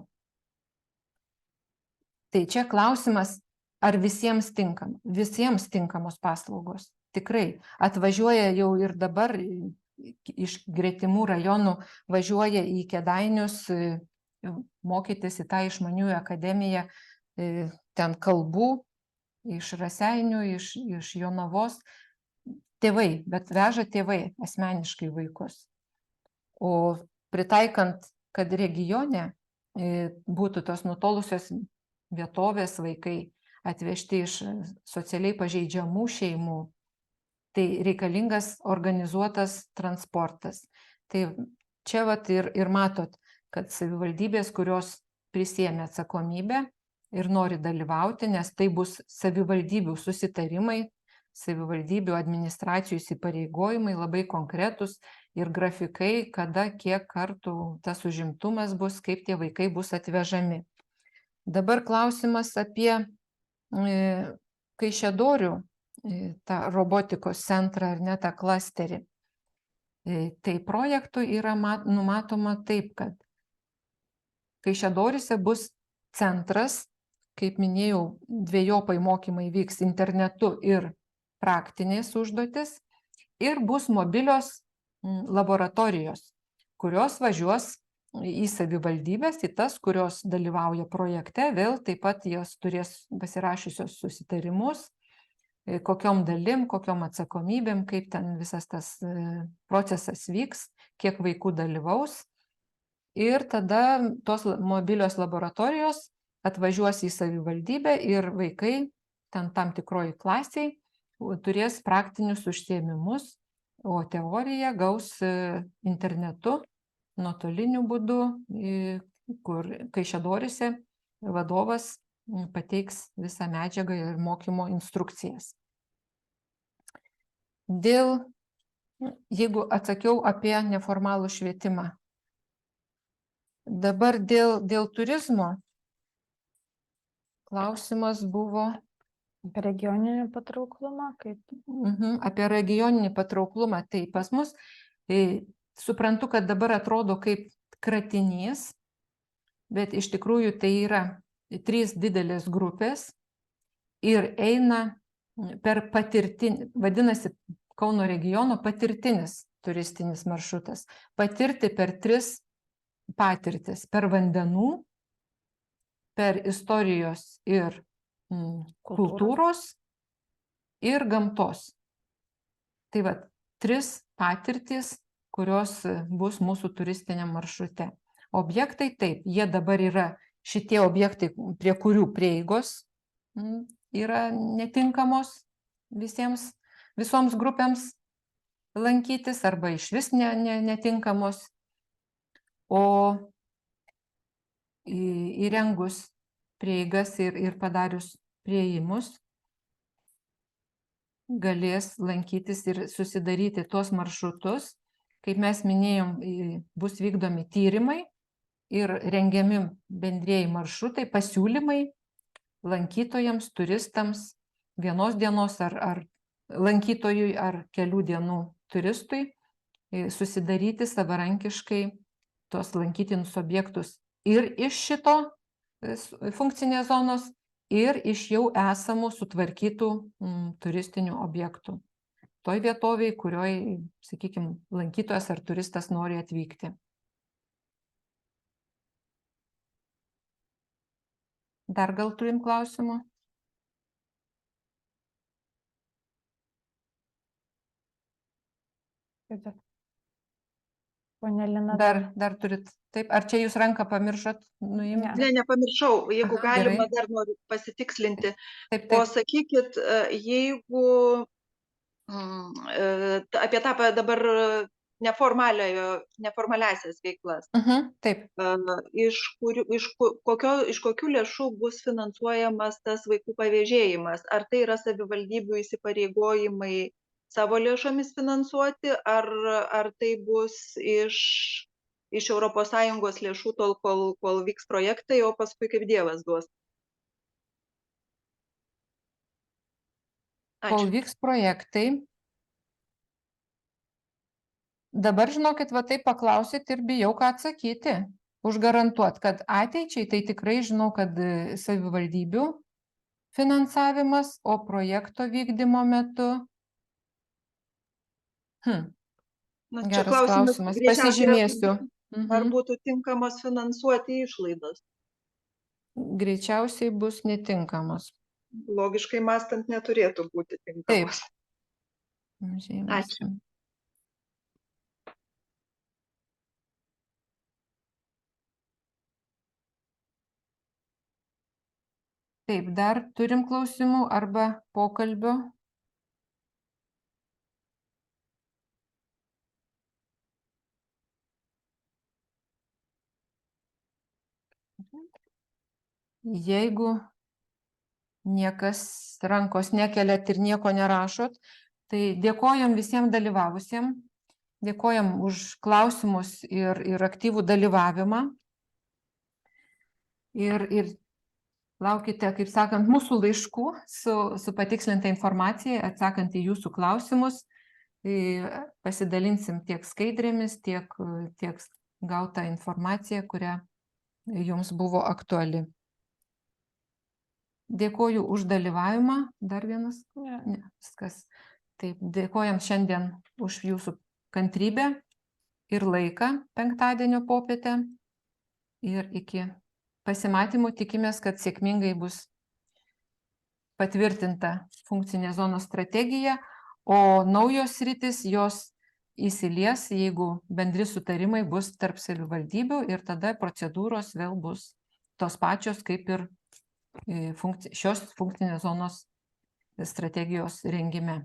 Tai čia klausimas, ar visiems tinkamos paslaugos. Tikrai atvažiuoja jau ir dabar iš gretimų rajonų, važiuoja į Kėdainius mokytis į tą išmaniųjų akademiją, ten kalbų, iš Raseinių, iš Jonavos. Tėvai, bet veža tėvai asmeniškai vaikus. O pritaikant, kad regione būtų tos nutolusios vietovės vaikai atvežti iš socialiai pažeidžiamų šeimų, tai reikalingas organizuotas transportas. Tai čia ir matot, kad savivaldybės, kurios prisiėmė atsakomybę ir nori dalyvauti, nes tai bus savivaldybių susitarimai, savivaldybių administracijų įsipareigojimai labai konkretus ir grafikai, kada, kiek kartų tas užimtumas bus, kaip tie vaikai bus atvežami. Dabar klausimas apie Kaišiadorių tą robotikos centrą ar ne tą klasterį. Tai projektui yra numatoma taip, kad Kaišiadoryse bus centras, kaip minėjau, dvejopai mokymai vyks internetu ir praktinės užduotis, ir bus mobilios laboratorijos, kurios važiuos į savivaldybės, į tas, kurios dalyvauja projekte, vėl taip pat jos turės pasirašiusios susitarimus, kokiom dalim, kokiom atsakomybėm, kaip ten visas tas procesas vyks, kiek vaikų dalyvaus. Ir tada tos mobilios laboratorijos atvažiuos į savivaldybę ir vaikai ten tam tikroj klasiai turės praktinius užsiėmimus, o teoriją gaus internetu, nuotoliniu būdu, kur Kaišiadoryse vadovas pateiks visą medžiagą ir mokymo instrukcijas. Jeigu atsakiau apie neformalų švietimą, dabar dėl turizmo klausimas buvo Apie regioninį patrauklumą, kaip apie regioninį patrauklumą. Tai pas mus, suprantu, kad dabar atrodo kaip kratinys, bet iš tikrųjų tai yra 3 didelės grupės ir eina per patirtinį, vadinasi Kauno regiono patirtinis turistinis maršrutas. Patirti per 3 patirtis: per vandenų, per istorijos ir kultūros ir gamtos. Tai va, 3 patirtys, kurios bus mūsų turistiniam maršrute. Objektai taip, jie dabar yra šitie objektai, prie kurių prieigos yra netinkamos visoms grupėms lankytis arba išvis netinkamos. O įrengus prieigas ir padarius prieimus, galės lankytis ir susidaryti tuos maršrutus. Kaip mes minėjom, bus vykdomi tyrimai ir rengiami bendrieji maršrutai, pasiūlymai lankytojams, turistams, vienos dienos ar lankytojui, ar kelių dienų turistui, susidaryti savarankiškai tuos lankytinus objektus ir iš šito funkcinės zonos, ir iš jau esamų sutvarkytų turistinių objektų. Toj vietoviai, kurioj, sakykime, lankytojas ar turistas nori atvykti. Dar gal turim klausimų? Pone Lina, Dar turit. Taip, ar čia jūs ranką pamiršot nuimti? Ne, nepamiršau. Jeigu galima, gerai. dar noriu pasitikslinti. Taip. O sakykit, jeigu apie tą dabar neformaliasias veiklas, Taip. iš kokių lėšų bus finansuojamas tas vaikų pavėžėjimas? Ar tai yra savivaldybių įsipareigojimai savo lėšomis finansuoti, ar tai bus iš ES lėšų tol, kol vyks projektai, o paskui kaip Dievas duos? Kol vyks projektai. Dabar, žinokit, va taip paklausit ir bijau ką atsakyti. Užgarantuot, kad ateičiai tai tikrai žinau, kad savivaldybių finansavimas, o projekto vykdymo metu. Geras klausimas. Pasižymėsiu. Ar būtų tinkamos finansuoti išlaidos? Greičiausiai bus netinkamos. Logiškai mąstant neturėtų būti tinkamos. Taip. Ačiū. Taip, dar turim klausimų arba pokalbio? Jeigu niekas rankos nekeliat ir nieko nerašot, tai dėkojam visiems dalyvavusiems, dėkojam už klausimus ir aktyvų dalyvavimą. Ir laukite, kaip sakant, mūsų laiškų su patikslinta informacija, atsakant į jūsų klausimus. pasidalinsim tiek skaidrėmis, tiek gautą informaciją, kuria jums buvo aktuali. Dėkoju už dalyvavimą. Dar vienas? Ne, viskas. Taip, dėkojam šiandien už jūsų kantrybę ir laiką penktadienio popietę. Ir iki pasimatymų tikimės, kad sėkmingai bus patvirtinta funkcinė zonos strategija, o naujos sritis jos įsilies, jeigu bendri sutarimai bus tarp savivaldybių ir tada procedūros vėl bus tos pačios kaip ir šios funkcinės zonos strategijos rengime.